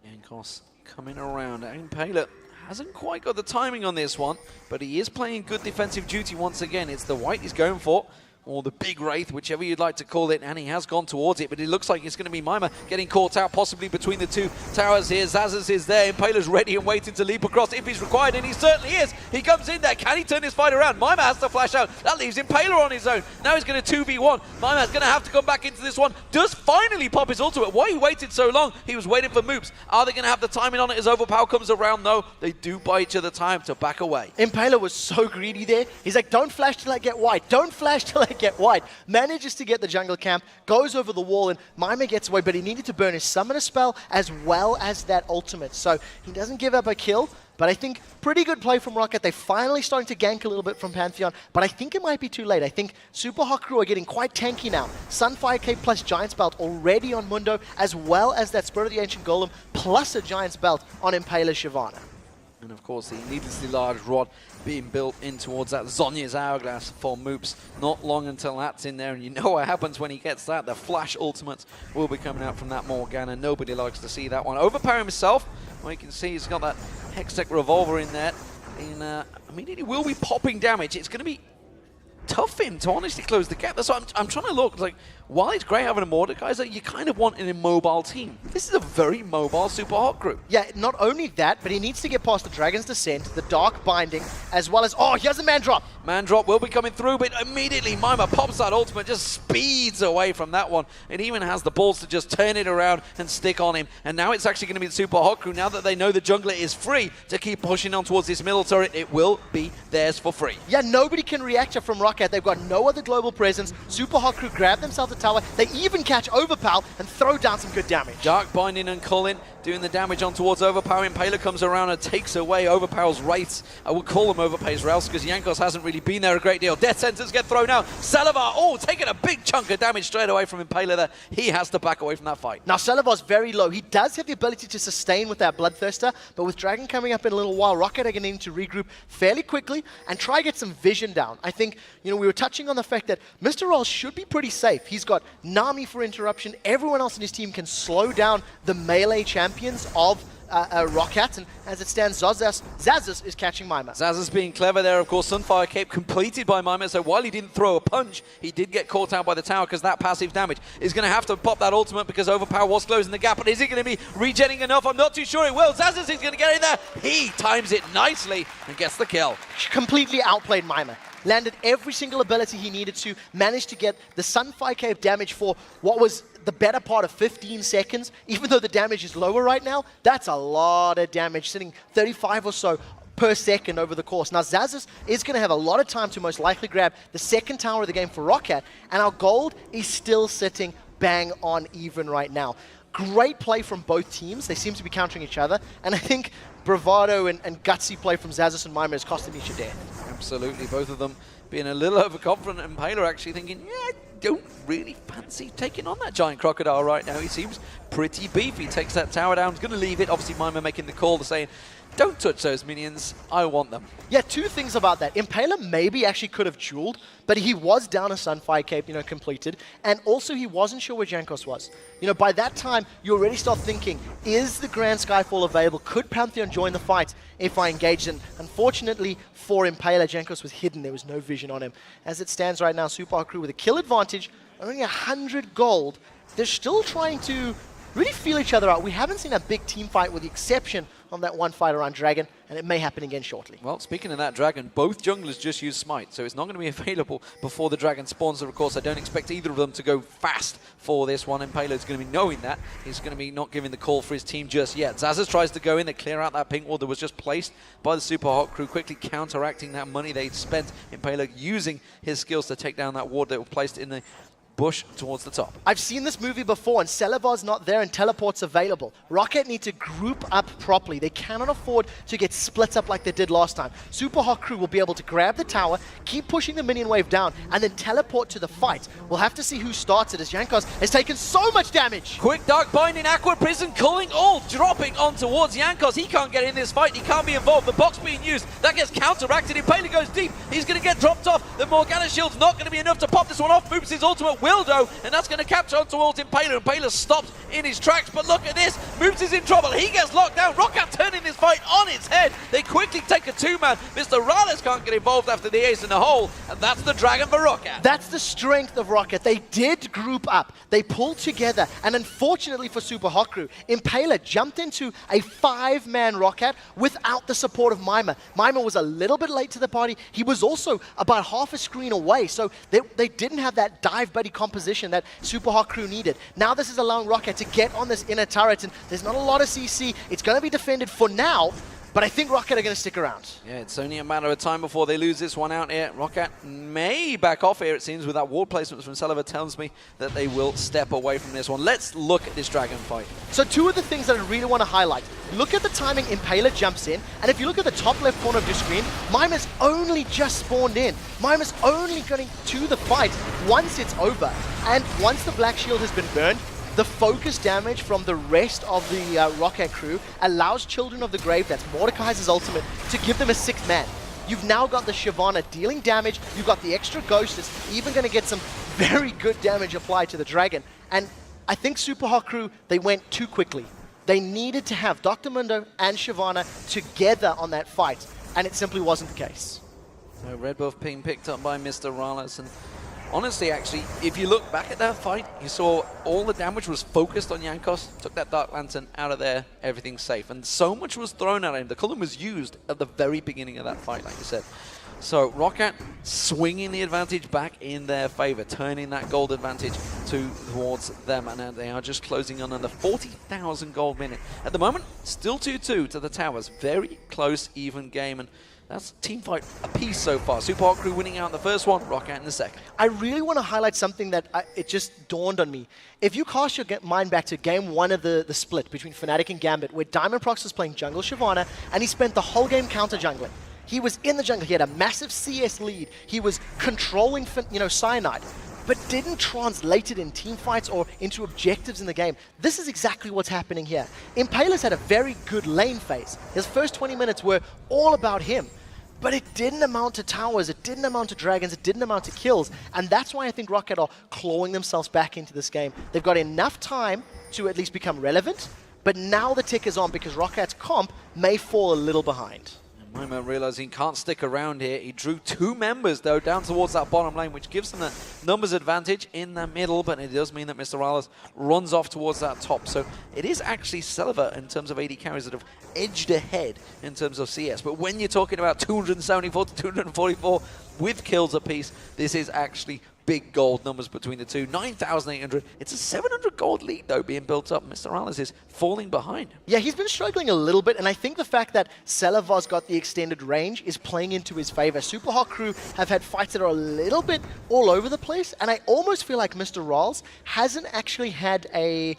Jankos coming around. Impaler hasn't quite got the timing on this one, but he is playing good defensive duty once again. It's the white he's going for, or the big Wraith, whichever you'd like to call it, and he has gone towards it, but it looks like it's going to be Mima getting caught out, possibly between the two towers here. Zazas is there, Impaler's ready and waiting to leap across if he's required, and he certainly is. He comes in there, can he turn his fight around? Mima has to flash out, that leaves Impaler on his own. Now he's going to 2v1, Mima's going to have to come back into this one, does finally pop his ultimate. Why he waited so long? He was waiting for Moops. Are they going to have the timing on it as Overpower comes around? No, they do buy each other time to back away. Impaler was so greedy there. He's like, don't flash till I get white. Don't flash till I get white. Manages to get the jungle camp, goes over the wall, and Mima gets away, but he needed to burn his summoner spell as well as that ultimate. So he doesn't give up a kill, but I think pretty good play from Roccat. They're finally starting to gank a little bit from Pantheon, but I think it might be too late. I think Super Hot Crew are getting quite tanky now. Sunfire Cape plus Giant's Belt already on Mundo, as well as that Spirit of the Ancient Golem plus a Giant's Belt on Impaler Shyvana. And of course, the needlessly large rod being built in towards that Zhonya's Hourglass for Moops. Not long until that's in there, and you know what happens when he gets that. The Flash Ultimate will be coming out from that Morgana. Nobody likes to see that one. Overpower himself, well, you can see he's got that Hextech Revolver in there. And I mean, he will be popping damage. It's going to be tough for him to honestly close the gap. That's why I'm trying to look. Like, while it's great having a Mordekaiser, you kind of want an immobile team. This is a very mobile Super Hot Crew. Yeah, not only that, but he needs to get past the Dragon's Descent, the Dark Binding, as well as, oh, he has a man drop. Man drop will be coming through, but immediately Mima pops that ultimate, just speeds away from that one. It even has the balls to just turn it around and stick on him. And now it's actually going to be the Super Hot Crew. Now that they know the jungler is free to keep pushing on towards this middle turret, it will be theirs for free. Yeah, nobody can react from Roccat. They've got no other global presence. Super Hot Crew grab themselves a tower. They even catch Overpower and throw down some good damage. Dark Binding and Cullen doing the damage on towards Overpower. Impaler comes around and takes away Overpower's Wraiths. I would call them Overpower's Rouse because Jankos hasn't really been there a great deal. Death Sentence get thrown out. Salivar, oh, taking a big chunk of damage straight away from Impaler there. He has to back away from that fight. Now, Salivar's very low. He does have the ability to sustain with that Bloodthirster, but with Dragon coming up in a little while, Roccat are going to need to regroup fairly quickly and try to get some vision down. I think, you know, we were touching on the fact that Mr. Roll should be pretty safe. He's got Nami for interruption. Everyone else in his team can slow down the melee champions of Roccat, and as it stands, Zazas is catching Mima. Zazas being clever there, of course. Sunfire Cape completed by Mima, so while he didn't throw a punch, he did get caught out by the tower because that passive damage is going to have to pop that ultimate because Overpower was closing the gap, but is he going to be regenning enough? I'm not too sure it will. Zazas is going to get in there. He times it nicely and gets the kill. Completely outplayed Mima. Landed every single ability he needed to, managed to get the Sunfire Cape damage for what was the better part of 15 seconds. Even though the damage is lower right now, that's a lot of damage, sitting 35 or so per second over the course. Now, Xaxis is going to have a lot of time to most likely grab the second tower of the game for Roccat, and our gold is still sitting bang on even right now. Great play from both teams. They seem to be countering each other, and I think bravado and gutsy play from Xaxis and Mima has cost them each a death. Absolutely, both of them being a little overconfident, and Impaler actually thinking, yeah, I don't really fancy taking on that giant crocodile right now. He seems pretty beefy. Takes that tower down, he's going to leave it. Obviously, Mima making the call to saying, don't touch those minions, I want them. Yeah, two things about that. Impaler maybe actually could have dueled, but he was down a Sunfire Cape, completed, and also he wasn't sure where Jankos was. By that time, you already start thinking, is the Grand Skyfall available? Could Pantheon join the fight if I engaged? And unfortunately for Impaler, Jankos was hidden. There was no vision on him. As it stands right now, Supa Crew with a kill advantage, only 100 gold. They're still trying to really feel each other out. We haven't seen a big team fight with the exception of that one fight around Dragon, and it may happen again shortly. Well, speaking of that Dragon, both junglers just used Smite, so it's not going to be available before the Dragon spawns. Of course, I don't expect either of them to go fast for this one. Impaler's going to be knowing that. He's going to be not giving the call for his team just yet. Xaxis tries to go in, they clear out that pink wall that was just placed by the Super Hot Crew, quickly counteracting that money they spent. Impaler using his skills to take down that ward that was placed in the bush towards the top. I've seen this movie before, and Celavar's not there and teleport's available. Roccat need to group up properly. They cannot afford to get split up like they did last time. Super Hot Crew will be able to grab the tower, keep pushing the minion wave down, and then teleport to the fight. We'll have to see who starts it, as Jankos has taken so much damage. Quick Dark Binding, Aqua Prison, calling all, dropping on towards Jankos. He can't get in this fight, he can't be involved. The box being used, that gets counteracted. Impaler goes deep, he's going to get dropped off. The Morgana shield's not going to be enough to pop this one off. Moops his ultimate Wildo, and that's going to capture on towards Impaler. Impaler stops in his tracks, but look at this. Moops is in trouble. He gets locked down. Roccat turning this fight on its head. They quickly take a two-man. Mr. Rales can't get involved after the ace in the hole, and that's the Dragon for Roccat. That's the strength of Roccat. They did group up. They pulled together, and unfortunately for Super Hot Crew, Impaler jumped into a 5-man Roccat without the support of Mima. Mima was a little bit late to the party. He was also about half a screen away, so they didn't have that dive buddy composition that Super Hot Crew needed. Now this is allowing Roccat to get on this inner turret, and there's not a lot of CC. It's going to be defended for now, but I think Roccat are going to stick around. Yeah, it's only a matter of time before they lose this one out here. Roccat may back off here, it seems, with that ward placement from Celavar tells me that they will step away from this one. Let's look at this Dragon fight. So two of the things that I really want to highlight. Look at the timing Impaler jumps in, and if you look at the top left corner of your screen, Mima's only just spawned in. Mima's only getting to the fight once it's over. And once the Black Shield has been burned, the focus damage from the rest of the Roccat crew allows Children of the Grave, that's Mordekaiser's ultimate, to give them a 6th man. You've now got the Shyvana dealing damage, you've got the extra Ghost that's even going to get some very good damage applied to the Dragon. And I think Super Hot Crew, they went too quickly. They needed to have Dr. Mundo and Shyvana together on that fight, and it simply wasn't the case. So red buff being picked up by Mr. Rales, and honestly, actually, if you look back at that fight, you saw all the damage was focused on Jankos, took that Dark Lantern out of there, everything's safe. And so much was thrown at him. The column was used at the very beginning of that fight, like you said. So Roccat swinging the advantage back in their favor, turning that gold advantage towards them. And they are just closing on the 40,000 gold minute. At the moment, still 2-2 to the towers. Very close, even game. And that's team fight apiece so far. Super Hot Crew winning out in the first one, Roccat in the second. I really want to highlight something that it just dawned on me. If you cast your mind back to game 1 of the split between Fnatic and Gambit, where Diamond Prox was playing jungle Shyvana, and he spent the whole game counter jungling. He was in the jungle, he had a massive CS lead, he was controlling Cyanide, but didn't translate it in team fights or into objectives in the game. This is exactly what's happening here. Impaler's had a very good lane phase. His first 20 minutes were all about him. But it didn't amount to towers, it didn't amount to dragons, it didn't amount to kills. And that's why I think Roccat are clawing themselves back into this game. They've got enough time to at least become relevant, but now the tick is on because Rockat's comp may fall a little behind. Mima realizing he can't stick around here. He drew 2 members, though, down towards that bottom lane, which gives them the numbers advantage in the middle, but it does mean that Mr. Rales runs off towards that top. So it is actually Celavar, in terms of AD carries, that have edged ahead in terms of CS. But when you're talking about 274 to 244 with kills apiece, this is actually big gold numbers between the two. 9,800. It's a 700 gold lead, though, being built up. Mr. Alice is falling behind. Yeah, he's been struggling a little bit, and I think the fact that Celavos got the extended range is playing into his favor. Super Hot Crew have had fights that are a little bit all over the place, and I almost feel like Mr. Rawls hasn't actually had a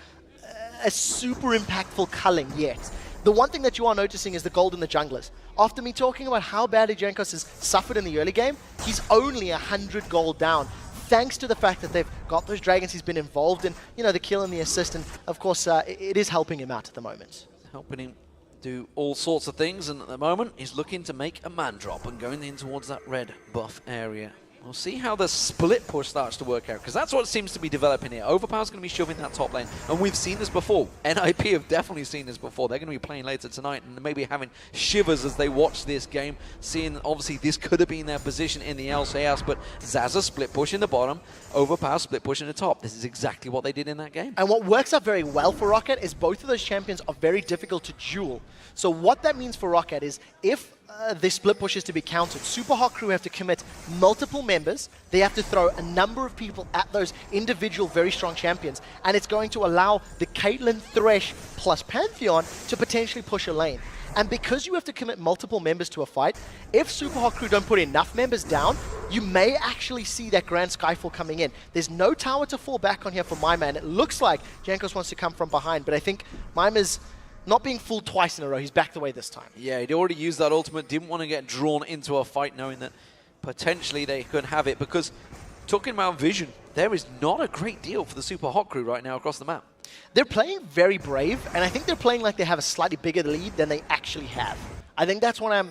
super impactful culling yet. The one thing that you are noticing is the gold in the junglers. After me talking about how badly Jankos has suffered in the early game, he's only 100 gold down, thanks to the fact that they've got those dragons he's been involved in, you know, the kill and the assist, and of course it is helping him out at the moment. Helping him do all sorts of things, and at the moment he's looking to make a man drop and going in towards that red buff area. We'll see how the split push starts to work out, because that's what seems to be developing here. Overpower's going to be shoving that top lane, and we've seen this before. NIP have definitely seen this before. They're going to be playing later tonight and maybe having shivers as they watch this game, seeing obviously this could have been their position in the LCS, but Zaza split push in the bottom, Overpower split push in the top. This is exactly what they did in that game. And what works out very well for Roccat is both of those champions are very difficult to duel. So what that means for Roccat is if the split push is to be countered, Super Hot Crew have to commit multiple members. They have to throw a number of people at those individual very strong champions, and it's going to allow the Caitlyn, Thresh plus Pantheon to potentially push a lane. And because you have to commit multiple members to a fight, if Super Hot Crew don't put enough members down, you may actually see that Grand Skyfall coming in. There's no tower to fall back on here for Mima, and it looks like Jankos wants to come from behind, but I think Mima's not being fooled twice in a row. He's backed away this time. Yeah, he'd already used that ultimate, didn't want to get drawn into a fight knowing that potentially they could have it, because talking about vision, there is not a great deal for the Super Hot Crew right now across the map. They're playing very brave, and I think they're playing like they have a slightly bigger lead than they actually have. I think that's what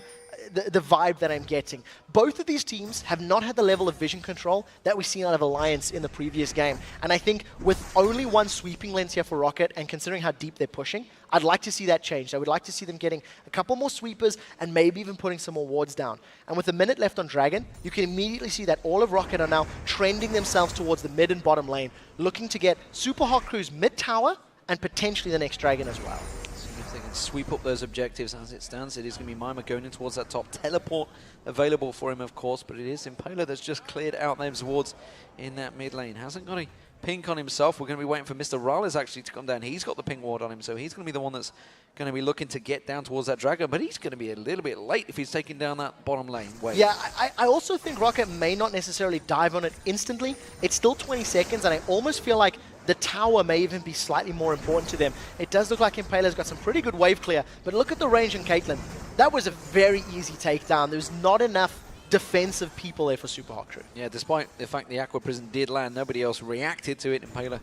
the vibe that I'm getting. Both of these teams have not had the level of vision control that we've seen out of Alliance in the previous game. And I think with only one sweeping lens here for Roccat, and considering how deep they're pushing, I'd like to see that changed. I would like to see them getting a couple more sweepers and maybe even putting some more wards down. And with a minute left on Dragon, you can immediately see that all of Roccat are now trending themselves towards the mid and bottom lane, looking to get Super Hot Crew's mid tower and potentially the next Dragon as well. If they can sweep up those objectives as it stands, it is going to be Mima going in towards that top. Teleport available for him, of course, but it is Impaler that's just cleared out those wards in that mid lane. Hasn't got a pink on himself. We're going to be waiting for Mr. Rales actually to come down. He's got the pink ward on him, so he's going to be the one that's going to be looking to get down towards that Dragon, but he's going to be a little bit late if he's taking down that bottom lane wave. Yeah, I also think Roccat may not necessarily dive on it instantly. It's still 20 seconds, and I almost feel like the tower may even be slightly more important to them. It does look like Impaler's got some pretty good wave clear, but look at the range in Caitlyn. That was a very easy takedown. There's not enough defensive people there for Super Hot Crew. Yeah, despite the fact the Aqua Prison did land, nobody else reacted to it. Impaler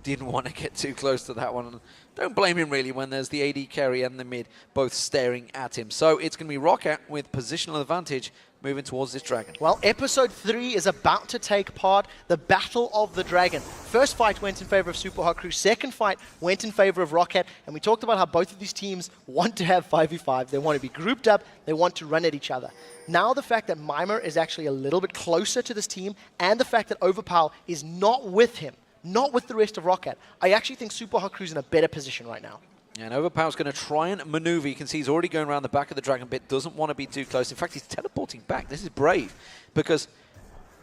didn't want to get too close to that one. And don't blame him really when there's the AD carry and the mid both staring at him. So it's going to be Roccat with positional advantage moving towards this Dragon. Well, Episode 3 is about to take part, the Battle of the Dragon. First fight went in favor of Super Hot Crew. Second fight went in favor of Roccat. And we talked about how both of these teams want to have 5v5. They want to be grouped up. They want to run at each other. Now the fact that Mima is actually a little bit closer to this team, and the fact that Overpower is not with him, not with the rest of Roccat, I actually think Super Hot Crew's in a better position right now. And Overpower's going to try and maneuver. You can see he's already going around the back of the Dragon bit, doesn't want to be too close. In fact, he's teleporting back. This is brave, because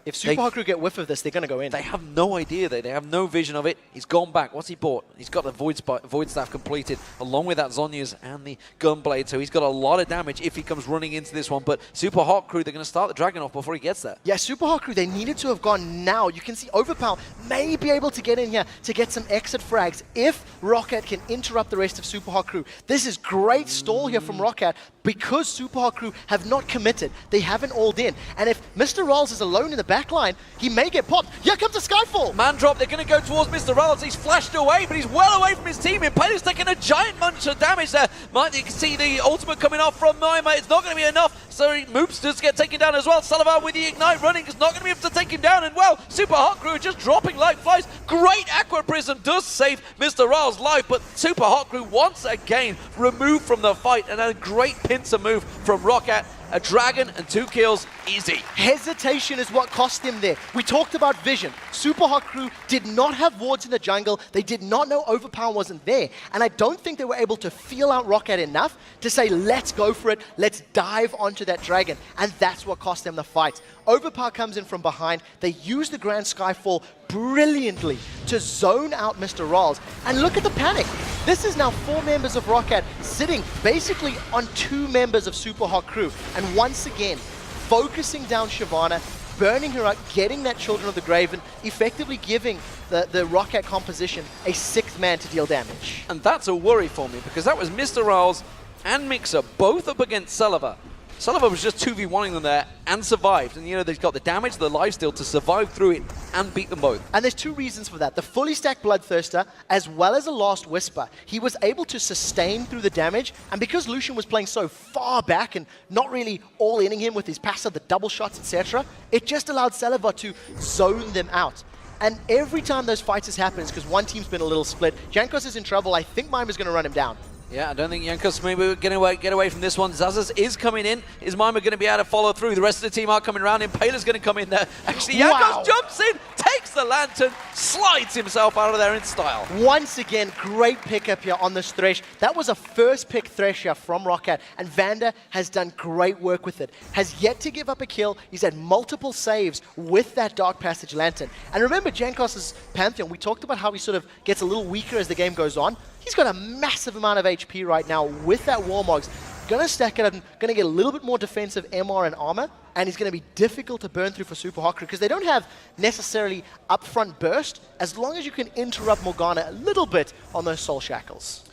if Super Hot Crew get whiff of this, they're going to go in. They have no idea. They have no vision of it. He's gone back. What's he bought? He's got the Void Staff completed, along with that Zhonya's and the Gunblade. So he's got a lot of damage if he comes running into this one. But Super Hot Crew, they're going to start the Dragon off before he gets there. Yeah, Super Hot Crew, they needed to have gone now. You can see Overpower may be able to get in here to get some exit frags if Roccat can interrupt the rest of Super Hot Crew. This is great stall here from Roccat because Super Hot Crew have not committed. They haven't alled in. And if Mr. Rawls is alone in the back line, he may get popped. Here comes the Skyfall. Man drop, they're going to go towards Mr. Rawls. He's flashed away, but he's well away from his team. Impaler's taking a giant bunch of damage there. You can see the ultimate coming off from Mima. It's not going to be enough, so Moops does get taken down as well. Sullivan with the Ignite running is not going to be able to take him down. And well, Super Hot Crew just dropping like flies. Great Aqua Prism does save Mr. Rawls' life, but Super Hot Crew once again removed from the fight, and a great pincer move from Roccat. A dragon and 2 kills, easy. Hesitation is what cost him there. We talked about vision. Super Hot Crew did not have wards in the jungle. They did not know Overpower wasn't there. And I don't think they were able to feel out Roccat enough to say, let's go for it. Let's dive onto that dragon. And that's what cost them the fight. Overpower comes in from behind. They use the Grand Skyfall brilliantly to zone out Mr. Rawls. And look at the panic. This is now 4 members of Roccat sitting basically on 2 members of Super Hot Crew. And once again, focusing down Shyvana, burning her out, getting that Children of the Grave, and effectively giving the Roccat composition a 6th man to deal damage. And that's a worry for me, because that was Mr. Rawls and Mixer both up against Sullivan. Sullivan was just 2v1ing them there and survived. And, you know, they've got the damage, the lifesteal to survive through it and beat them both. And there's 2 reasons for that. The fully stacked Bloodthirster, as well as a Last Whisper. He was able to sustain through the damage. And because Lucian was playing so far back and not really all-inning him with his passive, the double shots, etc., it just allowed Sullivan to zone them out. And every time those fights has happened, it's because one team's been a little split. Jankos is in trouble. I think Mimer's going to run him down. Yeah, I don't think Jankos maybe going to get away from this one. Xaxus is coming in. Is Mima going to be able to follow through? The rest of the team are coming around. Impaler's going to come in there. Actually, Jankos jumps in, takes the lantern, slides himself out of there in style. Once again, great pickup here on this Thresh. That was a first pick Thresh here from Roccat, and Vander has done great work with it. Has yet to give up a kill. He's had multiple saves with that Dark Passage lantern. And remember Jankos' Pantheon, we talked about how he sort of gets a little weaker as the game goes on. He's got a massive amount of HP right now with that Warmogs. Going to stack it up and going to get a little bit more defensive MR and armor, and he's going to be difficult to burn through for Super Hot Crew because they don't have necessarily upfront burst as long as you can interrupt Morgana a little bit on those Soul Shackles.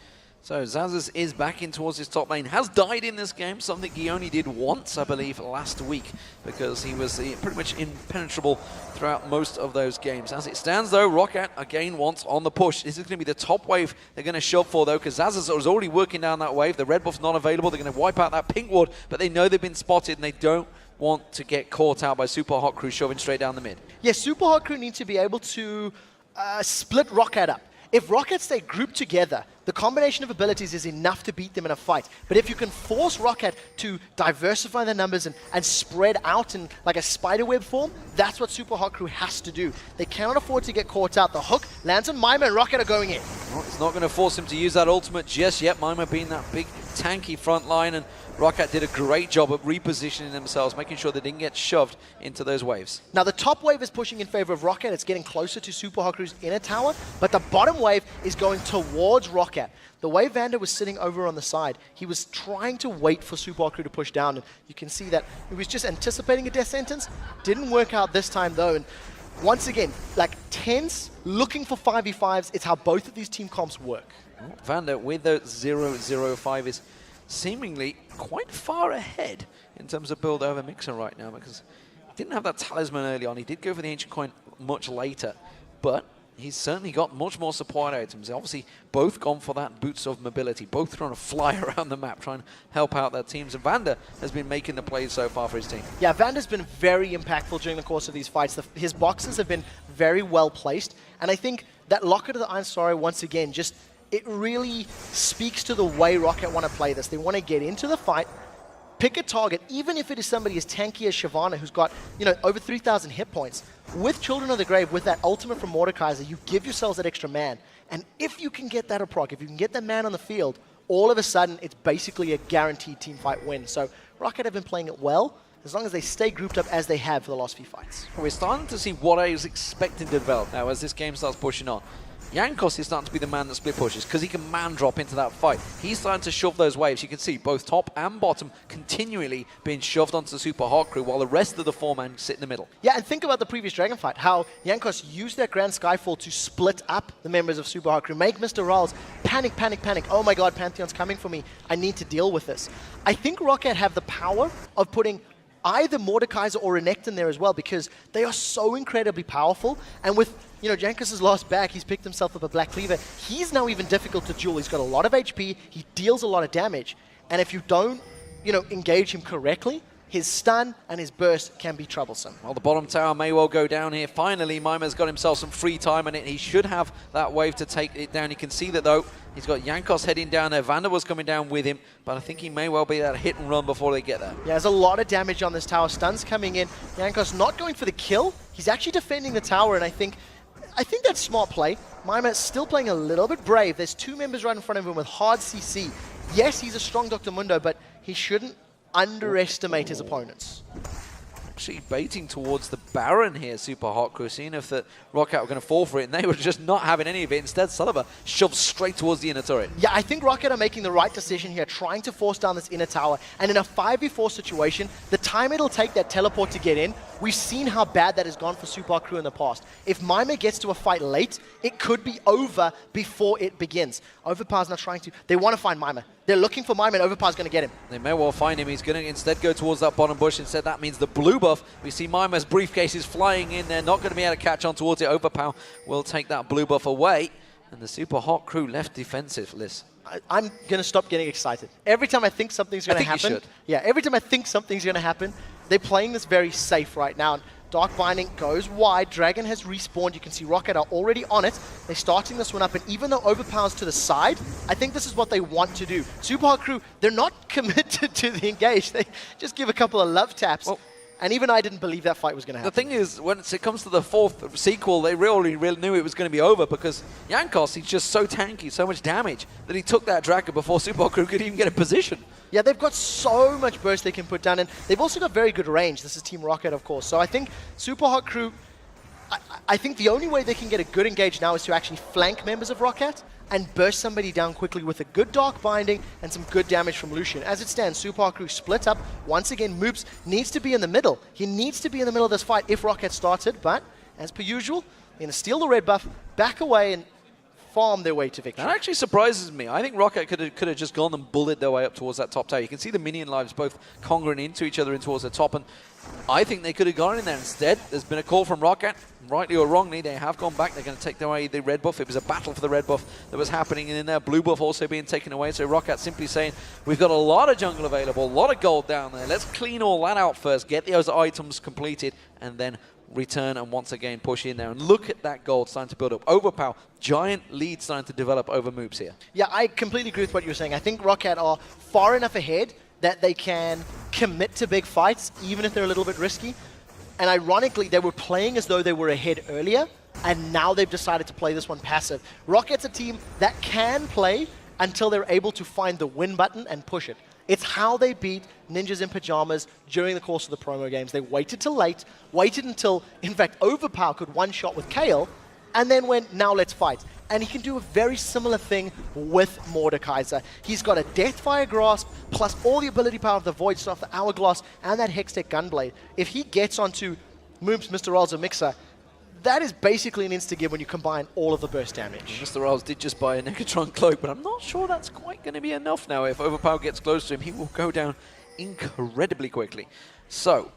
So Xaxus is back in towards his top lane, has died in this game, something he only did once, I believe, last week, because he was pretty much impenetrable throughout most of those games. As it stands, though, Roccat again wants on the push. This is going to be the top wave they're going to shove for, though, because Xaxus was already working down that wave. The red buff's not available. They're going to wipe out that pink ward, but they know they've been spotted, and they don't want to get caught out by Super Hot Crew shoving straight down the mid. Yeah, Super Hot Crew need to be able to split Roccat up. If Roccat stay grouped together, the combination of abilities is enough to beat them in a fight. But if you can force Roccat to diversify their numbers and spread out in like a spiderweb form, that's what Super Hot Crew has to do. They cannot afford to get caught out. The hook lands on Mima and Roccat are going in. Well, it's not going to force him to use that ultimate just yet. Mima being that big tanky front line, and Roccat did a great job of repositioning themselves, making sure they didn't get shoved into those waves. Now the top wave is pushing in favor of Roccat. It's getting closer to Super Hot Crew's inner tower, but the bottom wave is going towards Roccat. The way Vander was sitting over on the side, he was trying to wait for Super Hot Crew to push down, and you can see that he was just anticipating a death sentence. Didn't work out this time though, and once again, like tense, looking for 5v5s. It's how both of these team comps work. Vander with the 0-0-5 is seemingly quite far ahead in terms of build over Mixer right now, because he didn't have that talisman early on. He did go for the Ancient Coin much later, but he's certainly got much more support items. Obviously, both gone for that Boots of Mobility, both trying to fly around the map, trying to help out their teams. And Vander has been making the plays so far for his team. Yeah, Vander's been very impactful during the course of these fights. His boxes have been very well placed, and I think that Locket of the Iron Sorrow, once again, just it really speaks to the way Roccat want to play this. They want to get into the fight, pick a target, even if it is somebody as tanky as Shyvana, who's got, you know, over 3,000 hit points. With Children of the Grave, with that ultimate from Mordekaiser, you give yourselves that extra man. And if you can get that a proc, if you can get that man on the field, all of a sudden, it's basically a guaranteed team fight win. So Roccat have been playing it well, as long as they stay grouped up as they have for the last few fights. We're starting to see what I was expecting to develop now as this game starts pushing on. Jankos is starting to be the man that split pushes because he can man drop into that fight. He's starting to shove those waves. You can see both top and bottom continually being shoved onto the Super Hot Crew while the rest of the 4-man sit in the middle. Yeah, and think about the previous Dragon fight, how Jankos used that Grand Skyfall to split up the members of Super Hot Crew, make Mr. Rawls panic, panic, panic. Oh my god, Pantheon's coming for me. I need to deal with this. I think Roccat have the power of putting either Mordekaiser or Renekton there as well, because they are so incredibly powerful. And with, you know, Jankos' lost back, he's picked himself up a Black Cleaver. He's now even difficult to duel. He's got a lot of HP, he deals a lot of damage, and if you don't, you know, engage him correctly, his stun and his burst can be troublesome. Well, the bottom tower may well go down here. Finally, Maima's got himself some free time, and he should have that wave to take it down. You can see that, though. He's got Jankos heading down there. Vander was coming down with him, but I think he may well be that hit and run before they get there. Yeah, there's a lot of damage on this tower. Stuns coming in. Jankos not going for the kill. He's actually defending the tower, and I think that's smart play. Maima still playing a little bit brave. There's 2 members right in front of him with hard CC. Yes, he's a strong Dr. Mundo, but he shouldn't underestimate his opponents. Actually baiting towards the Baron here, Super Hot Crew, seeing if the Roccat were going to fall for it, and they were just not having any of it. Instead, Sullivan shoved straight towards the inner turret. Yeah, I think Roccat are making the right decision here, trying to force down this inner tower. And in a 5v4 situation, the time it'll take that teleport to get in, we've seen how bad that has gone for Super Hot Crew in the past. If Maima gets to a fight late, it could be over before it begins. Overpower's not trying to. They want to find Maima. They're looking for Maima, and Overpower's going to get him. They may well find him. He's going to instead go towards that bottom bush. Instead, that means the blue buff. We see Maima's briefcase is flying in. They're not going to be able to catch on towards it. Overpower will take that blue buff away. And the Super Hot Crew left defensive-less. I'm going to stop getting excited. Every time I think something's going to happen. You should. Yeah, every time I think something's going to happen, they're playing this very safe right now. Dark Binding goes wide. Dragon has respawned. You can see Roccat are already on it. They're starting this one up, and even though Overpower's to the side, I think this is what they want to do. Super Hot Crew, they're not committed to the engage. They just give a couple of love taps. Well, and even I didn't believe that fight was going to happen. The thing is, when it comes to the 4th sequel, they really knew it was going to be over, because Jankos, he's just so tanky, so much damage, that he took that Dragon before Super Hot Crew could even get a position. Yeah, they've got so much burst they can put down, and they've also got very good range. This is Team Roccat, of course. So I think Super Hot Crew, I think the only way they can get a good engage now is to actually flank members of Roccat and burst somebody down quickly with a good Dark Binding and some good damage from Lucian. As it stands, Super Hot Crew split up. Once again, Moops needs to be in the middle. He needs to be in the middle of this fight if Roccat started, but as per usual, they're going to steal the red buff, back away, and farm their way to victory. That actually surprises me. I think Roccat could have just gone and bullied their way up towards that top tower. You can see the minion lives both congruent into each other and towards the top, and I think they could have gone in there instead. There's been a call from Roccat. Rightly or wrongly, they have gone back. They're going to take away the red buff. It was a battle for the red buff that was happening in there. Blue buff also being taken away. So Roccat simply saying, we've got a lot of jungle available, a lot of gold down there. Let's clean all that out first, get those items completed, and then return and once again push in there. And look at that gold starting to build up. Overpower, giant lead starting to develop over Moops here. Yeah, I completely agree with what you're saying. I think Roccat are far enough ahead that they can commit to big fights, even if they're a little bit risky. And ironically, they were playing as though they were ahead earlier, and now they've decided to play this one passive. Rocket's a team that can play until they're able to find the win button and push it. It's how they beat Ninjas in Pajamas during the course of the promo games. They waited till late, waited until, in fact, Overpower could one-shot with Kale, and then went, now let's fight. And he can do a very similar thing with Mordekaiser. He's got a Deathfire Grasp, plus all the ability power of the Void Staff, the Hourglass, and that Hextech Gunblade. If he gets onto Moops, Mr. Rolls, or Mixer, that is basically an insta-give when you combine all of the burst damage. Mr. Rolls did just buy a Negatron Cloak, but I'm not sure that's quite going to be enough now. If Overpower gets close to him, he will go down incredibly quickly. So,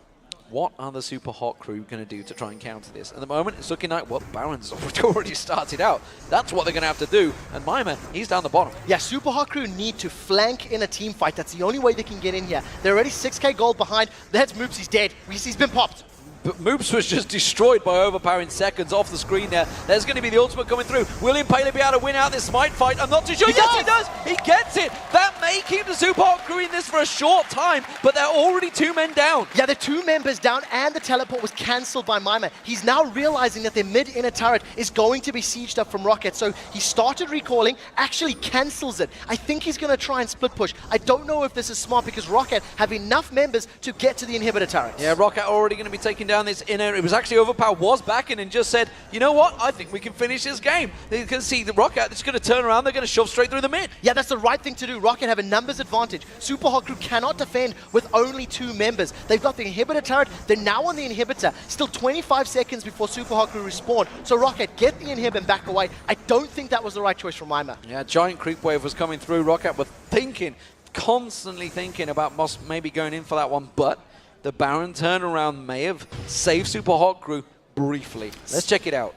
what are the Super Hot Crew going to do to try and counter this? At the moment, it's looking like, well, Baron's already started out. That's what they're going to have to do. And Maima, he's down the bottom. Yeah, Super Hot Crew need to flank in a team fight. That's the only way they can get in here. They're already 6k gold behind. That's Moops, he's dead. He's been popped. But Moops was just destroyed by Overpower in seconds off the screen there. There's going to be the ultimate coming through. Will Impaler be able to win out this Smite fight? I'm not too sure. Yes, he does! He gets it! That may keep the Super Hot Crew in this for a short time, but they're already 2 men down. Yeah, the 2 members down, and the teleport was cancelled by Maima. He's now realizing that their mid-inner turret is going to be sieged up from Roccat, so he started recalling, actually cancels it. I think he's going to try and split push. I don't know if this is smart, because Roccat have enough members to get to the inhibitor turrets. Yeah, Roccat already going to be taking down this inner. It was actually Overpower was back in and just said, you know what, I think we can finish this game. You can see the Roccat is going to turn around, they're going to shove straight through the mid. Yeah, that's the right thing to do. Roccat have a numbers advantage. Super Hot Crew cannot defend with only 2 members. They've got the inhibitor turret, they're now on the inhibitor. Still 25 seconds before Super Hot Crew respawn. So Roccat, get the inhib and back away. I don't think that was the right choice from Maima. Yeah, giant creep wave was coming through. Roccat were thinking, constantly thinking about maybe going in for that one, but the Baron turnaround may have saved Super Hot Crew briefly. Let's check it out.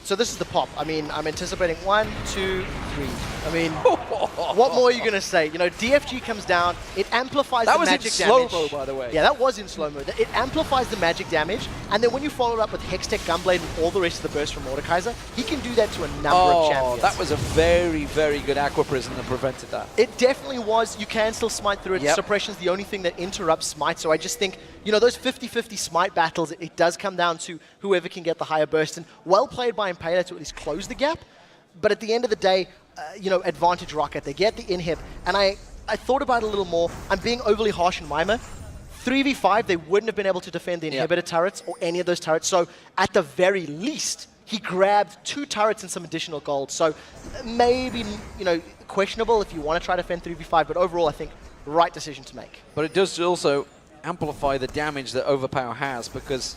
So this is the pop. I mean, I'm anticipating 1, 2, 3. I mean, what more are you going to say? You know, DFG comes down, it amplifies the magic damage. That was in slow-mo, by the way. Yeah, that was in slow-mo. It amplifies the magic damage, and then when you follow it up with Hextech, Gunblade, and all the rest of the burst from Mordekaiser, he can do that to a number of champions. That was a very, very good Aqua Prison that prevented that. It definitely was. You can still smite through it. Yep. Suppression's the only thing that interrupts smite, so I just think, you know, those 50-50 smite battles, it does come down to whoever can get the higher burst, and well played by Impaler to at least close the gap. But at the end of the day, you know, advantage Roccat. They get the inhib, and I thought about it a little more. I'm being overly harsh on Mima. 3v5, they wouldn't have been able to defend the inhibitor turrets or any of those turrets. So at the very least, he grabbed 2 turrets and some additional gold. So maybe, you know, questionable if you want to try to defend 3v5, but overall, I think right decision to make. But it does also amplify the damage that Overpower has, because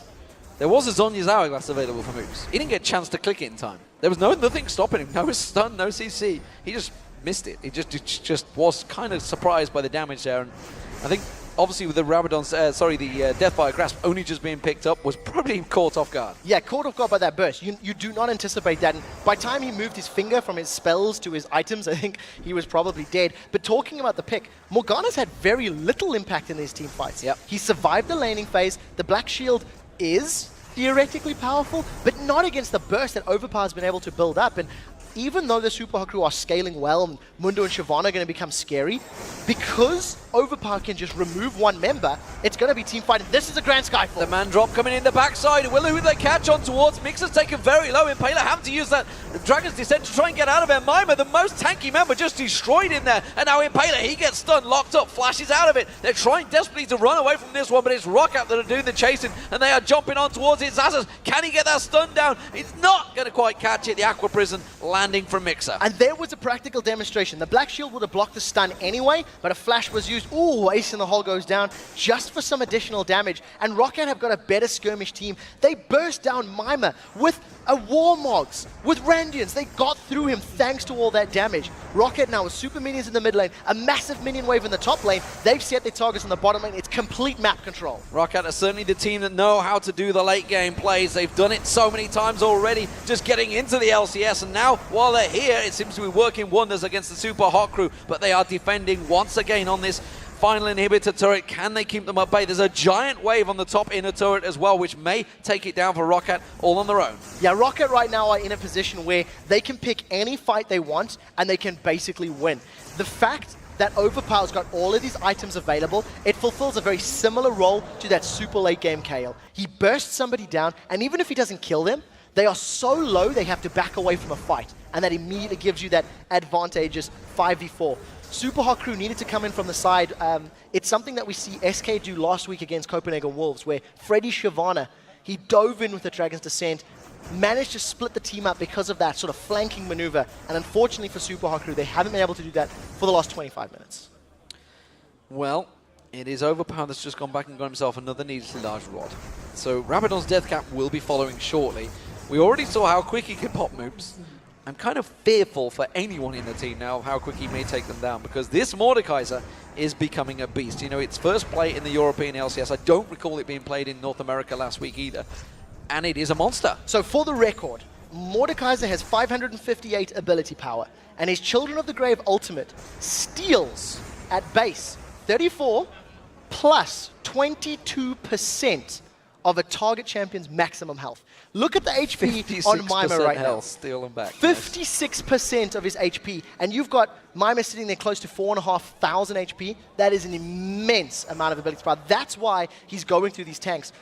there was a Zhonya's Hourglass available for moves. He didn't get a chance to click it in time. There was nothing stopping him. No stun, no CC. He just missed it. He just was kind of surprised by the damage there. And I think, obviously, with the Rabadon's, the Deathfire Grasp only just being picked up, was probably caught off guard. Yeah, caught off guard by that burst. You do not anticipate that. And by the time he moved his finger from his spells to his items, I think he was probably dead. But talking about the pick, Morgana's had very little impact in these team fights. Yep. He survived the laning phase. The Black Shield is theoretically powerful, but not against the burst that Overpower's been able to build up. And even though the Supa crew are scaling well and Mundo and Shyvana are going to become scary, because Overpower can just remove one member, it's going to be team fighting. This is a Grand Skyfall. The man drop coming in the backside. Who they catch on towards? Mixer's taken very low. Impaler having to use that Dragon's Descent to try and get out of it. Mima, the most tanky member, just destroyed in there. And now Impaler, he gets stunned, locked up, flashes out of it. They're trying desperately to run away from this one, but it's Roccat that are doing the chasing, and they are jumping on towards it. Zazas, can he get that stun down? He's not going to quite catch it. The Aqua Prison landing from Mixer. And there was a practical demonstration. The Black Shield would have blocked the stun anyway, but a flash was used. Ooh, Ace in the Hole goes down just for some additional damage. And Roccat have got a better skirmish team. They burst down Mima with a Warmogs, with Randians. They got through him thanks to all that damage. Roccat now with super minions in the mid lane, a massive minion wave in the top lane. They've set their targets in the bottom lane. It's complete map control. Roccat are certainly the team that know how to do the late game plays. They've done it so many times already, just getting into the LCS. And now, while they're here, it seems to be working wonders against the Super Hot crew. But they are defending once again on this final inhibitor turret. Can they keep them at bay? There's a giant wave on the top inner turret as well, which may take it down for Roccat all on their own. Yeah, Roccat right now are in a position where they can pick any fight they want and they can basically win. The fact that Overpower's got all of these items available, it fulfills a very similar role to that super late game KL. He bursts somebody down, and even if he doesn't kill them, they are so low they have to back away from a fight, and that immediately gives you that advantageous 5v4. Super Hot crew needed to come in from the side. It's something that we see SK do last week against Copenhagen Wolves, where Freddy Shyvana, he dove in with the Dragon's Descent, managed to split the team up because of that sort of flanking maneuver. And unfortunately for Super Hot crew, they haven't been able to do that for the last 25 minutes. Well, it is Overpower that's just gone back and got himself another needlessly large rod. So Rabadon's Death Cap will be following shortly. We already saw how quick he can pop moves. I'm kind of fearful for anyone in the team now of how quick he may take them down, because this Mordekaiser is becoming a beast. You know, its first play in the European LCS. I don't recall it being played in North America last week either. And it is a monster. So for the record, Mordekaiser has 558 ability power, and his Children of the Grave ultimate steals at base 34 plus 22% of a target champion's maximum health. Look at the HP on Mima right now. Steal them back. 56% of his HP, and you've got Mima sitting there close to 4,500 HP. That is an immense amount of ability power. That's why he's going through these tanks.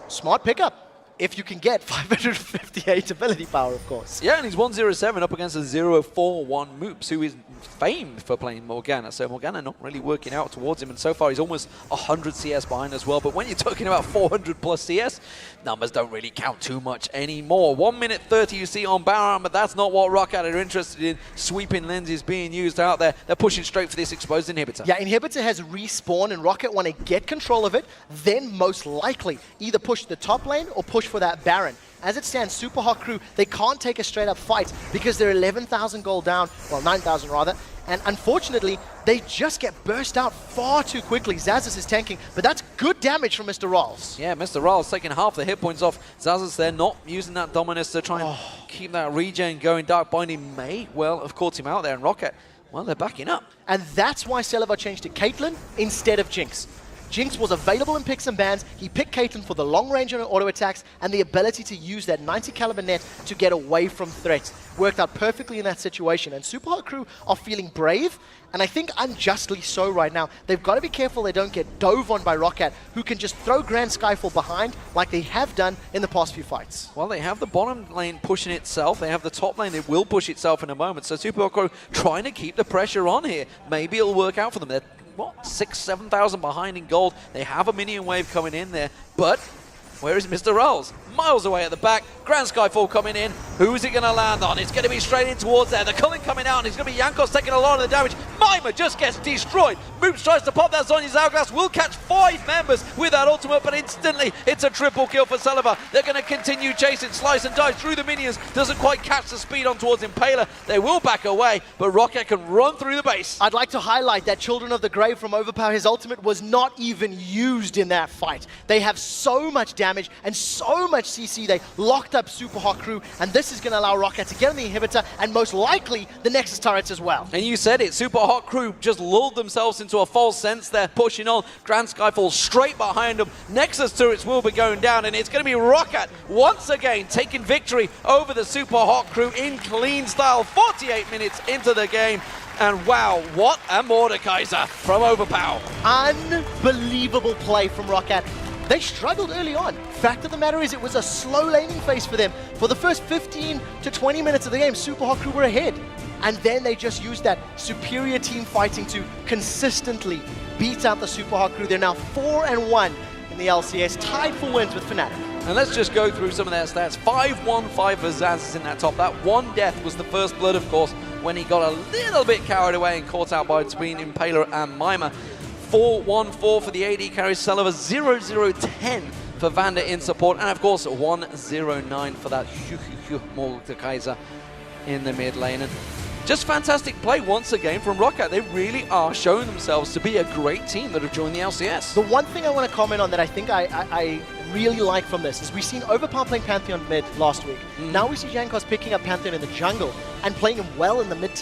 Smart pickup, if you can get 558 ability power, of course. Yeah, and he's 107 up against a 041 Moops, who is famed for playing Morgana. So Morgana not really working out towards him, and so far he's almost 100 CS behind as well. But when you're talking about 400 plus CS, numbers don't really count too much anymore. 1 minute 30 you see on Baron, but that's not what Roccat are interested in. Sweeping lenses being used out there. They're pushing straight for this exposed inhibitor. Yeah, inhibitor has respawned, and Roccat want to get control of it, then most likely either push the top lane or push for that Baron. As it stands, Super Hot Crew, they can't take a straight-up fight because they're 11,000 gold down, well, 9,000 rather, and unfortunately, they just get burst out far too quickly. Xaxus is tanking, but that's good damage from Mr. Rolls. Yeah, Mr. Rolls taking half the hit points off Xaxus there, not using that Dominus to try and keep that regen going. Dark Binding may well have caught him out there, and Roccat, well, they're backing up. And that's why Celaver changed to Caitlyn instead of Jinx. Jinx was available in picks and bans. He picked Caitlyn for the long range on auto attacks and the ability to use that 90 caliber net to get away from threats. Worked out perfectly in that situation. And Super Hot Crew are feeling brave, and I think unjustly so right now. They've got to be careful they don't get dove on by Roccat, who can just throw Grand Skyfall behind like they have done in the past few fights. Well, they have the bottom lane pushing itself. They have the top lane that will push itself in a moment. So Super Hot Crew trying to keep the pressure on here. Maybe it'll work out for them. They're, what, 6,000, 7,000 behind in gold. They have a minion wave coming in there, but where is Mr. Rolls? Miles away at the back. Grand Skyfall coming in. Who's it going to land on? It's going to be straight in towards there. The culling coming out, and it's going to be Jankos taking a lot of the damage. Mima just gets destroyed. Moops tries to pop that Zhonya's Hourglass. Will catch 5 members with that ultimate, but instantly it's a triple kill for Celaver. They're going to continue chasing, slice and dice through the minions. Doesn't quite catch the speed on towards Impaler. They will back away, but Roccat can run through the base. I'd like to highlight that Children of the Grave from Overpower, his ultimate was not even used in that fight. They have so much damage and so much CC. They locked up Super Hot Crew, and this is going to allow Roccat to get on the inhibitor and most likely the Nexus turrets as well. And you said it, Super Hot Crew just lulled themselves into a false sense. They're pushing on. Grand Skyfall straight behind them. Nexus turrets will be going down, and it's going to be Roccat once again taking victory over the Super Hot Crew in clean style. 48 minutes into the game. And wow, what a Mordekaiser from Overpower. Unbelievable play from Roccat. They struggled early on. Fact of the matter is, it was a slow laning phase for them. For the first 15 to 20 minutes of the game, Super Hot Crew were ahead. And then they just used that superior team fighting to consistently beat out the Super Hot Crew. They're now 4-1 in the LCS, tied for wins with Fnatic. And let's just go through some of their stats. 5-1-5 for Xaxus in that top. That one death was the first blood, of course, when he got a little bit carried away and caught out by between Impaler and Mima. 4-1-4 for the AD carry Celaver, 0-0-10 for Vander in support, and of course 1-0-9 for that Mordekaiser in the mid lane. And just fantastic play once again from Roccat. They really are showing themselves to be a great team that have joined the LCS. The one thing I want to comment on that I think I really like from this is we've seen Overpower playing Pantheon mid last week. Now we see Jankos picking up Pantheon in the jungle and playing him well in the mid